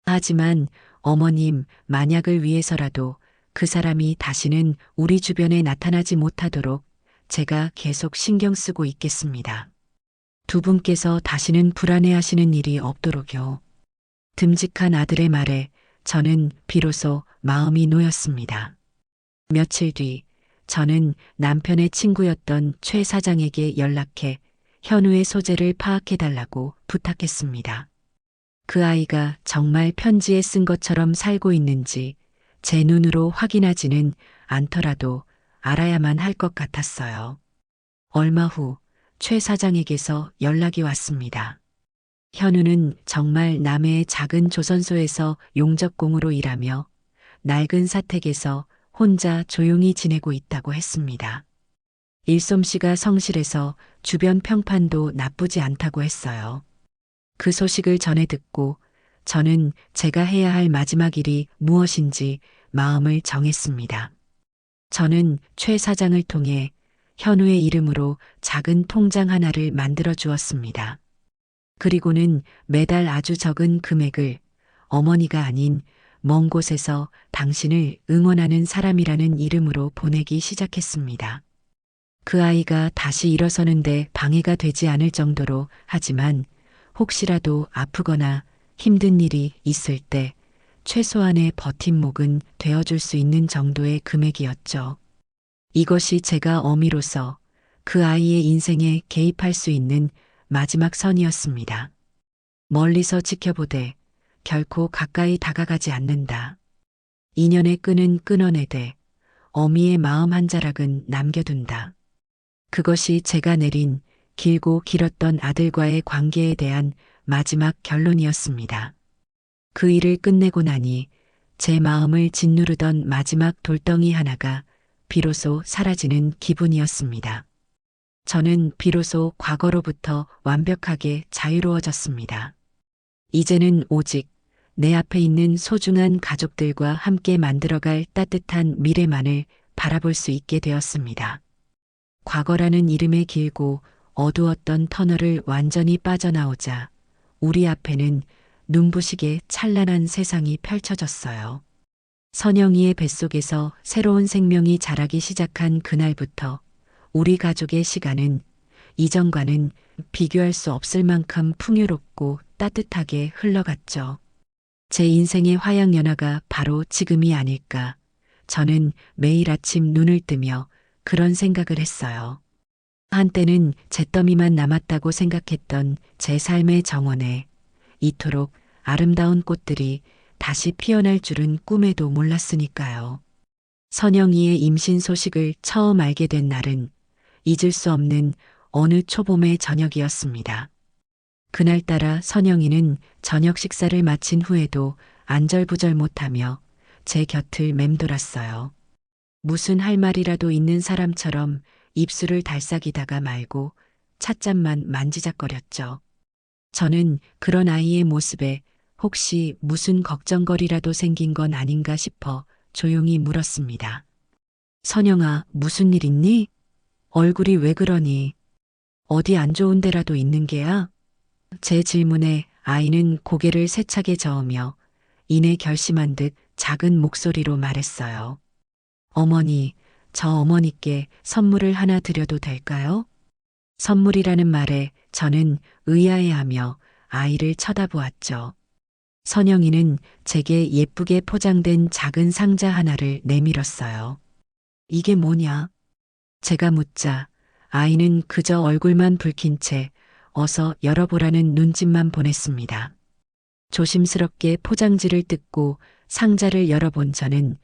하지만 어머님, 만약을 위해서라도 그 사람이 다시는 우리 주변에 나타나지 못하도록 제가 계속 신경 쓰고 있겠습니다. 두 분께서 다시는 불안해하시는 일이 없도록요. 듬직한 아들의 말에 저는 비로소 마음이 놓였습니다. 며칠 뒤 저는 남편의 친구였던 최 사장에게 연락해 현우의 소재를 파악해달라고 부탁했습니다. 그 아이가 정말 편지에 쓴 것처럼 살고 있는지 제 눈으로 확인하지는 않더라도 알아야만 할 것 같았어요. 얼마 후 최 사장에게서 연락이 왔습니다. 현우는 정말 남해의 작은 조선소에서 용접공으로 일하며 낡은 사택에서 혼자 조용히 지내고 있다고 했습니다. 일솜씨가 성실해서 주변 평판도 나쁘지 않다고 했어요. 그 소식을 전해 듣고 저는 제가 해야 할 마지막 일이 무엇인지 마음을 정했습니다. 저는 최 사장을 통해 현우의 이름으로 작은 통장 하나를 만들어 주었습니다. 그리고는 매달 아주 적은 금액을 어머니가 아닌 먼 곳에서 당신을 응원하는 사람이라는 이름으로 보내기 시작했습니다. 그 아이가 다시 일어서는데 방해가 되지 않을 정도로, 하지만 혹시라도 아프거나 힘든 일이 있을 때 최소한의 버팀목은 되어줄 수 있는 정도의 금액이었죠. 이것이 제가 어미로서 그 아이의 인생에 개입할 수 있는 마지막 선이었습니다. 멀리서 지켜보되 결코 가까이 다가가지 않는다. 인연의 끈은 끊어내되 어미의 마음 한 자락은 남겨둔다. 그것이 제가 내린 길고 길었던 아들과의 관계에 대한 마지막 결론이었습니다. 그 일을 끝내고 나니 제 마음을 짓누르던 마지막 돌덩이 하나가 비로소 사라지는 기분이었습니다. 저는 비로소 과거로부터 완벽하게 자유로워졌습니다. 이제는 오직 내 앞에 있는 소중한 가족들과 함께 만들어갈 따뜻한 미래만을 바라볼 수 있게 되었습니다. 과거라는 이름의 길고 어두웠던 터널을 완전히 빠져나오자 우리 앞에는 눈부시게 찬란한 세상이 펼쳐졌어요. 선영이의 뱃속에서 새로운 생명이 자라기 시작한 그날부터 우리 가족의 시간은 이전과는 비교할 수 없을 만큼 풍요롭고 따뜻하게 흘러갔죠. 제 인생의 화양연화가 바로 지금이 아닐까. 저는 매일 아침 눈을 뜨며 그런 생각을 했어요. 한때는 잿더미만 남았다고 생각했던 제 삶의 정원에 이토록 아름다운 꽃들이 다시 피어날 줄은 꿈에도 몰랐으니까요. 선영이의 임신 소식을 처음 알게 된 날은 잊을 수 없는 어느 초봄의 저녁이었습니다. 그날따라 선영이는 저녁 식사를 마친 후에도 안절부절 못하며 제 곁을 맴돌았어요. 무슨 할 말이라도 있는 사람처럼 입술을 달싹이다가 말고 찻잔만 만지작거렸죠. 저는 그런 아이의 모습에 혹시 무슨 걱정거리라도 생긴 건 아닌가 싶어 조용히 물었습니다. 선영아, 무슨 일 있니? 얼굴이 왜 그러니? 어디 안 좋은 데라도 있는 게야? 제 질문에 아이는 고개를 세차게 저으며 이내 결심한 듯 작은 목소리로 말했어요. 어머니, 저 어머니께 선물을 하나 드려도 될까요? 선물이라는 말에 저는 의아해하며 아이를 쳐다보았죠. 선영이는 제게 예쁘게 포장된 작은 상자 하나를 내밀었어요. 이게 뭐냐? 제가 묻자 아이는 그저 얼굴만 붉힌 채 어서 열어보라는 눈짓만 보냈습니다. 조심스럽게 포장지를 뜯고 상자를 열어본 저는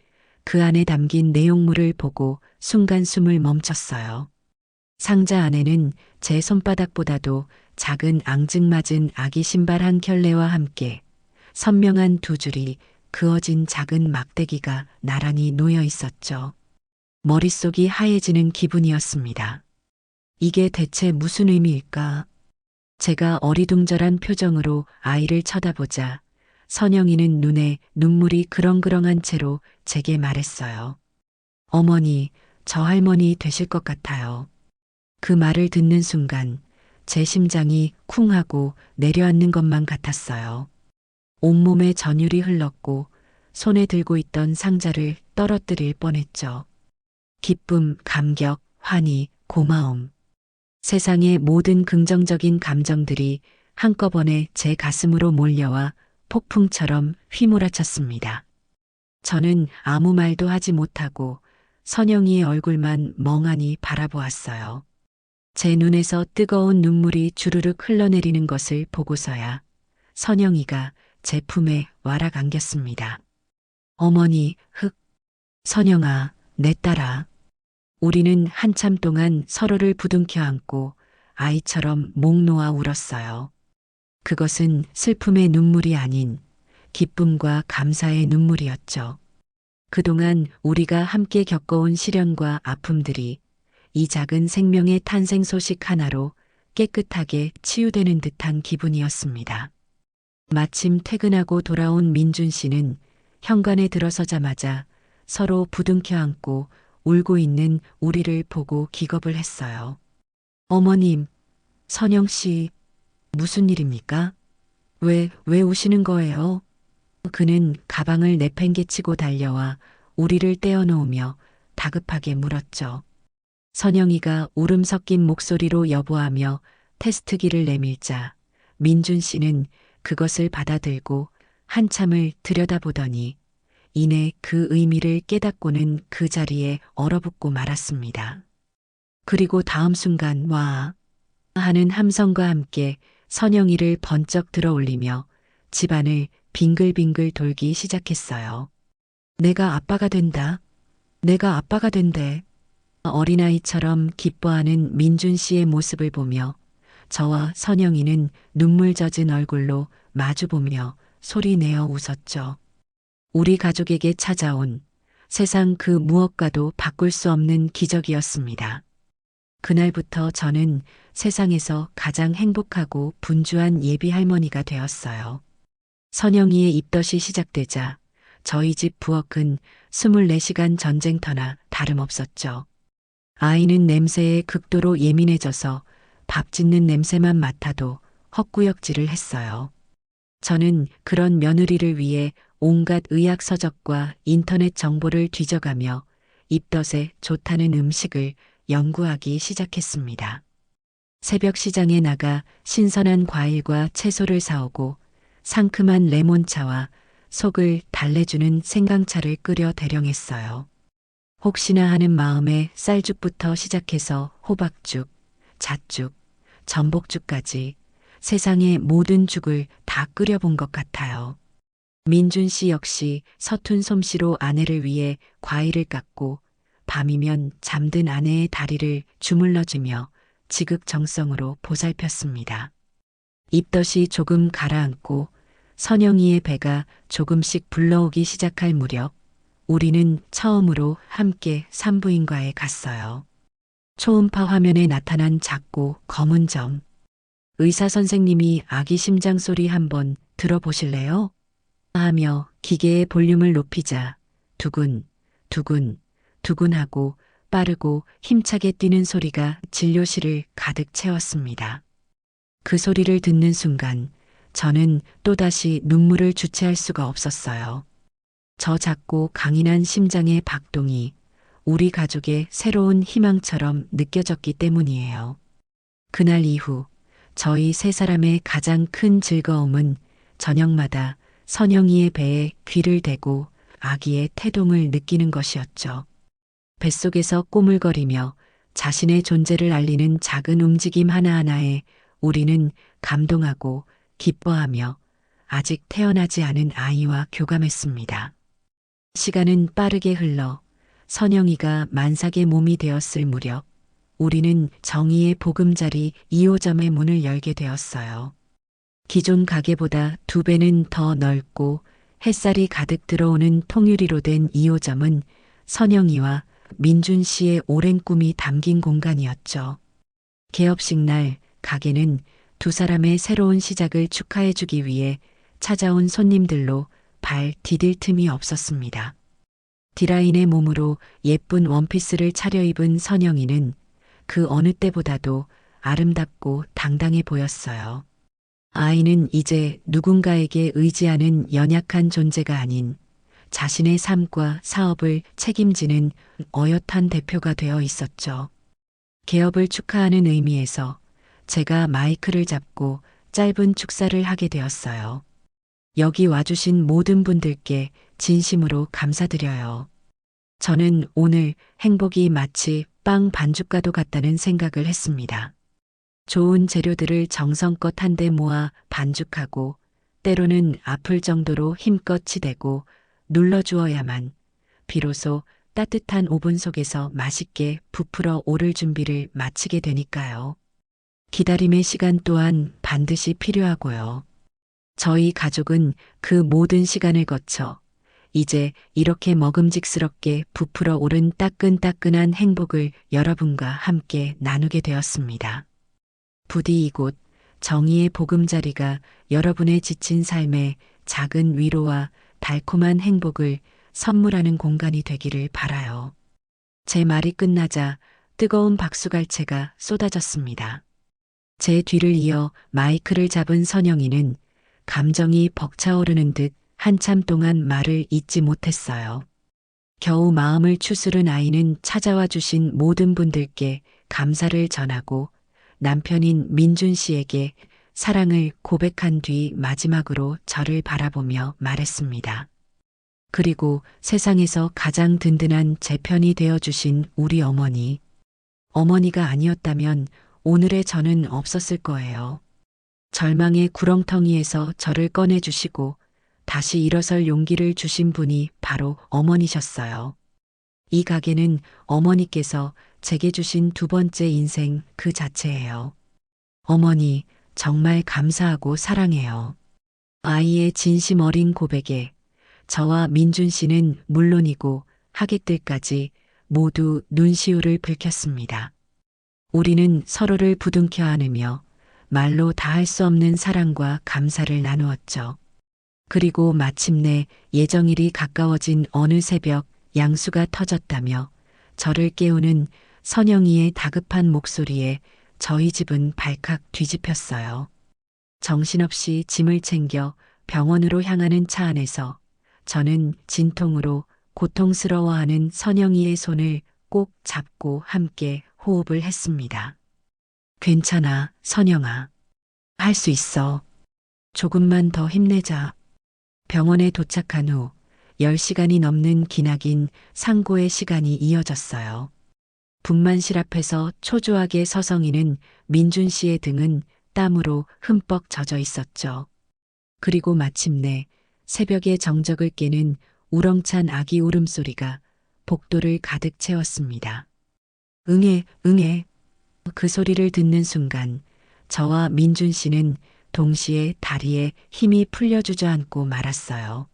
그 안에 담긴 내용물을 보고 순간 숨을 멈췄어요. 상자 안에는 제 손바닥보다도 작은 앙증맞은 아기 신발 한 켤레와 함께 선명한 두 줄이 그어진 작은 막대기가 나란히 놓여 있었죠. 머릿속이 하얘지는 기분이었습니다. 이게 대체 무슨 의미일까? 제가 어리둥절한 표정으로 아이를 쳐다보자 선영이는 눈에 눈물이 그렁그렁한 채로 제게 말했어요. 어머니, 저 할머니 되실 것 같아요. 그 말을 듣는 순간 제 심장이 쿵 하고 내려앉는 것만 같았어요. 온몸에 전율이 흘렀고 손에 들고 있던 상자를 떨어뜨릴 뻔했죠. 기쁨, 감격, 환희, 고마움. 세상의 모든 긍정적인 감정들이 한꺼번에 제 가슴으로 몰려와 폭풍처럼 휘몰아쳤습니다. 저는 아무 말도 하지 못하고 선영이의 얼굴만 멍하니 바라보았어요. 제 눈에서 뜨거운 눈물이 주르륵 흘러내리는 것을 보고서야 선영이가 제 품에 와락 안겼습니다. 어머니, 선영아, 내 딸아. 우리는 한참 동안 서로를 부둥켜 안고 아이처럼 목 놓아 울었어요. 그것은 슬픔의 눈물이 아닌 기쁨과 감사의 눈물이었죠. 그동안 우리가 함께 겪어온 시련과 아픔들이 이 작은 생명의 탄생 소식 하나로 깨끗하게 치유되는 듯한 기분이었습니다. 마침 퇴근하고 돌아온 민준 씨는 현관에 들어서자마자 서로 부둥켜 안고 울고 있는 우리를 보고 기겁을 했어요. 어머님, 선영 씨, 무슨 일입니까? 왜 우시는 거예요? 그는 가방을 내팽개치고 달려와 우리를 떼어놓으며 다급하게 물었죠. 선영이가 울음 섞인 목소리로 여보하며 테스트기를 내밀자 민준 씨는 그것을 받아들고 한참을 들여다보더니 이내 그 의미를 깨닫고는 그 자리에 얼어붙고 말았습니다. 그리고 다음 순간 와 하는 함성과 함께 선영이를 번쩍 들어올리며 집안을 빙글빙글 돌기 시작했어요. 내가 아빠가 된다. 내가 아빠가 된대. 어린아이처럼 기뻐하는 민준 씨의 모습을 보며 저와 선영이는 눈물 젖은 얼굴로 마주보며 소리내어 웃었죠. 우리 가족에게 찾아온 세상 그 무엇과도 바꿀 수 없는 기적이었습니다. 그날부터 저는 세상에서 가장 행복하고 분주한 예비 할머니가 되었어요. 선영이의 입덧이 시작되자 저희 집 부엌은 24시간 전쟁터나 다름없었죠. 아이는 냄새에 극도로 예민해져서 밥 짓는 냄새만 맡아도 헛구역질을 했어요. 저는 그런 며느리를 위해 온갖 의학 서적과 인터넷 정보를 뒤져가며 입덧에 좋다는 음식을 연구하기 시작했습니다. 새벽 시장에 나가 신선한 과일과 채소를 사오고 상큼한 레몬차와 속을 달래주는 생강차를 끓여 대령했어요. 혹시나 하는 마음에 쌀죽부터 시작해서 호박죽, 잣죽, 전복죽까지 세상의 모든 죽을 다 끓여본 것 같아요. 민준 씨 역시 서툰 솜씨로 아내를 위해 과일을 깎고 밤이면 잠든 아내의 다리를 주물러주며 지극정성으로 보살폈습니다. 입덧이 조금 가라앉고 선영이의 배가 조금씩 불러오기 시작할 무렵 우리는 처음으로 함께 산부인과에 갔어요. 초음파 화면에 나타난 작고 검은 점. 의사 선생님이 아기 심장 소리 한번 들어보실래요? 하며 기계의 볼륨을 높이자 두근, 두근, 두근하고 빠르고 힘차게 뛰는 소리가 진료실을 가득 채웠습니다. 그 소리를 듣는 순간 저는 또다시 눈물을 주체할 수가 없었어요. 저 작고 강인한 심장의 박동이 우리 가족의 새로운 희망처럼 느껴졌기 때문이에요. 그날 이후 저희 세 사람의 가장 큰 즐거움은 저녁마다 선영이의 배에 귀를 대고 아기의 태동을 느끼는 것이었죠. 뱃속에서 꼬물거리며 자신의 존재를 알리는 작은 움직임 하나하나에 우리는 감동하고 기뻐하며 아직 태어나지 않은 아이와 교감했습니다. 시간은 빠르게 흘러 선영이가 만삭의 몸이 되었을 무렵 우리는 정의의 보금자리 2호점의 문을 열게 되었어요. 기존 가게보다 2배는 더 넓고 햇살이 가득 들어오는 통유리로 된 2호점은 선영이와 민준 씨의 오랜 꿈이 담긴 공간이었죠. 개업식 날 가게는 두 사람의 새로운 시작을 축하해주기 위해 찾아온 손님들로 발 디딜 틈이 없었습니다. 디라인의 몸으로 예쁜 원피스를 차려입은 선영이는 그 어느 때보다도 아름답고 당당해 보였어요. 아이는 이제 누군가에게 의지하는 연약한 존재가 아닌 자신의 삶과 사업을 책임지는 어엿한 대표가 되어 있었죠. 개업을 축하하는 의미에서 제가 마이크를 잡고 짧은 축사를 하게 되었어요. 여기 와주신 모든 분들께 진심으로 감사드려요. 저는 오늘 행복이 마치 빵 반죽과도 같다는 생각을 했습니다. 좋은 재료들을 정성껏 한데 모아 반죽하고 때로는 아플 정도로 힘껏 치대고 눌러주어야만 비로소 따뜻한 오븐 속에서 맛있게 부풀어 오를 준비를 마치게 되니까요. 기다림의 시간 또한 반드시 필요하고요. 저희 가족은 그 모든 시간을 거쳐 이제 이렇게 먹음직스럽게 부풀어 오른 따끈따끈한 행복을 여러분과 함께 나누게 되었습니다. 부디 이곳 정의의 보금자리가 여러분의 지친 삶에 작은 위로와 달콤한 행복을 선물하는 공간이 되기를 바라요. 제 말이 끝나자 뜨거운 박수갈채가 쏟아졌습니다. 제 뒤를 이어 마이크를 잡은 선영이는 감정이 벅차오르는 듯 한참 동안 말을 잇지 못했어요. 겨우 마음을 추스른 아이는 찾아와 주신 모든 분들께 감사를 전하고 남편인 민준 씨에게 사랑을 고백한 뒤 마지막으로 저를 바라보며 말했습니다. 그리고 세상에서 가장 든든한 제 편이 되어주신 우리 어머니. 어머니가 아니었다면 오늘의 저는 없었을 거예요. 절망의 구렁텅이에서 저를 꺼내주시고 다시 일어설 용기를 주신 분이 바로 어머니셨어요. 이 가게는 어머니께서 제게 주신 두 번째 인생 그 자체예요. 어머니, 정말 감사하고 사랑해요. 아이의 진심 어린 고백에 저와 민준 씨는 물론이고 하객들까지 모두 눈시울을 붉혔습니다. 우리는 서로를 부둥켜 안으며 말로 다 할 수 없는 사랑과 감사를 나누었죠. 그리고 마침내 예정일이 가까워진 어느 새벽 양수가 터졌다며 저를 깨우는 선영이의 다급한 목소리에 저희 집은 발칵 뒤집혔어요. 정신없이 짐을 챙겨 병원으로 향하는 차 안에서 저는 진통으로 고통스러워하는 선영이의 손을 꼭 잡고 함께 호흡을 했습니다. 괜찮아, 선영아. 할 수 있어. 조금만 더 힘내자. 병원에 도착한 후 10시간이 넘는 기나긴 상고의 시간이 이어졌어요. 분만실 앞에서 초조하게 서성이는 민준 씨의 등은 땀으로 흠뻑 젖어 있었죠. 그리고 마침내 새벽의 정적을 깨는 우렁찬 아기 울음소리가 복도를 가득 채웠습니다. 응애, 응애. 그 소리를 듣는 순간 저와 민준 씨는 동시에 다리에 힘이 풀려 주저앉고 말았어요.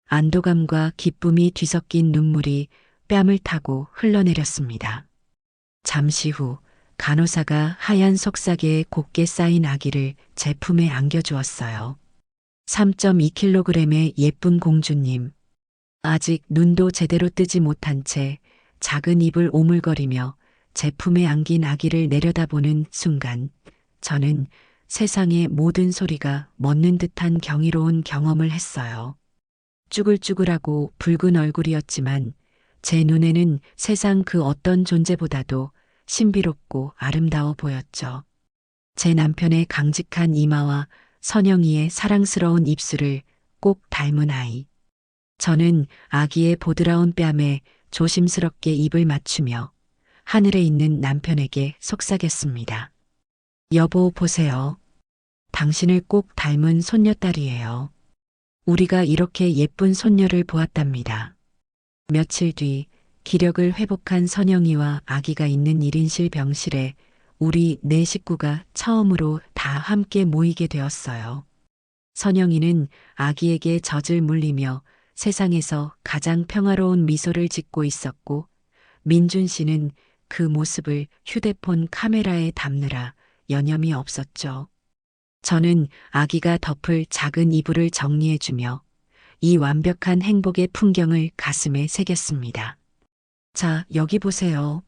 안도감과 기쁨이 뒤섞인 눈물이 뺨을 타고 흘러내렸습니다. 잠시 후 간호사가 하얀 속삭이에 곱게 쌓인 아기를 제 품에 안겨주었어요. 3.2kg의 예쁜 공주님. 아직 눈도 제대로 뜨지 못한 채 작은 입을 오물거리며 제 품에 안긴 아기를 내려다보는 순간 저는 세상의 모든 소리가 멎는 듯한 경이로운 경험을 했어요. 쭈글쭈글하고 붉은 얼굴이었지만 제 눈에는 세상 그 어떤 존재보다도 신비롭고 아름다워 보였죠. 제 남편의 강직한 이마와 선영이의 사랑스러운 입술을 꼭 닮은 아이. 저는 아기의 보드라운 뺨에 조심스럽게 입을 맞추며 하늘에 있는 남편에게 속삭였습니다. 여보, 보세요. 당신을 꼭 닮은 손녀딸이에요. 우리가 이렇게 예쁜 손녀를 보았답니다. 며칠 뒤 기력을 회복한 선영이와 아기가 있는 1인실 병실에 우리 네 식구가 처음으로 다 함께 모이게 되었어요. 선영이는 아기에게 젖을 물리며 세상에서 가장 평화로운 미소를 짓고 있었고, 민준 씨는 그 모습을 휴대폰 카메라에 담느라 여념이 없었죠. 저는 아기가 덮을 작은 이불을 정리해주며 이 완벽한 행복의 풍경을 가슴에 새겼습니다. 자, 여기 보세요.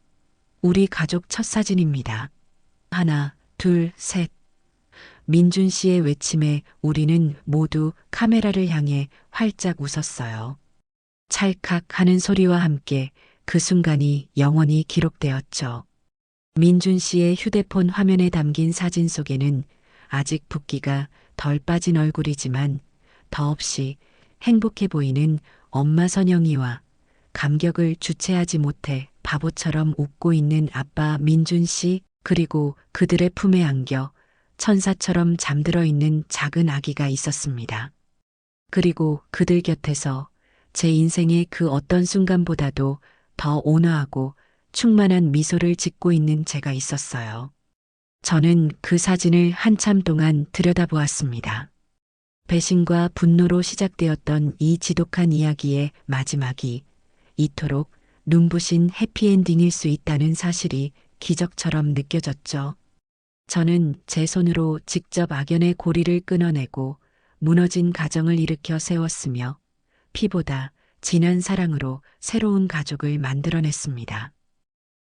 우리 가족 첫 사진입니다. 하나, 둘, 셋. 민준 씨의 외침에 우리는 모두 카메라를 향해 활짝 웃었어요. 찰칵 하는 소리와 함께 그 순간이 영원히 기록되었죠. 민준 씨의 휴대폰 화면에 담긴 사진 속에는 아직 붓기가 덜 빠진 얼굴이지만 더없이 행복해 보이는 엄마 선영이와 감격을 주체하지 못해 바보처럼 웃고 있는 아빠 민준 씨, 그리고 그들의 품에 안겨 천사처럼 잠들어 있는 작은 아기가 있었습니다. 그리고 그들 곁에서 제 인생의 그 어떤 순간보다도 더 온화하고 충만한 미소를 짓고 있는 제가 있었어요. 저는 그 사진을 한참 동안 들여다보았습니다. 배신과 분노로 시작되었던 이 지독한 이야기의 마지막이 이토록 눈부신 해피엔딩일 수 있다는 사실이 기적처럼 느껴졌죠. 저는 제 손으로 직접 악연의 고리를 끊어내고 무너진 가정을 일으켜 세웠으며 피보다 진한 사랑으로 새로운 가족을 만들어냈습니다.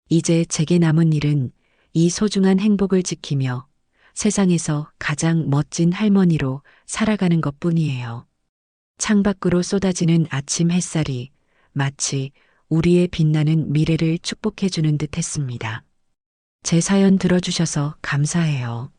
이제 제게 남은 일은 이 소중한 행복을 지키며 세상에서 가장 멋진 할머니로 살아가는 것뿐이에요. 창밖으로 쏟아지는 아침 햇살이 마치 우리의 빛나는 미래를 축복해주는 듯 했습니다. 제 사연 들어주셔서 감사해요.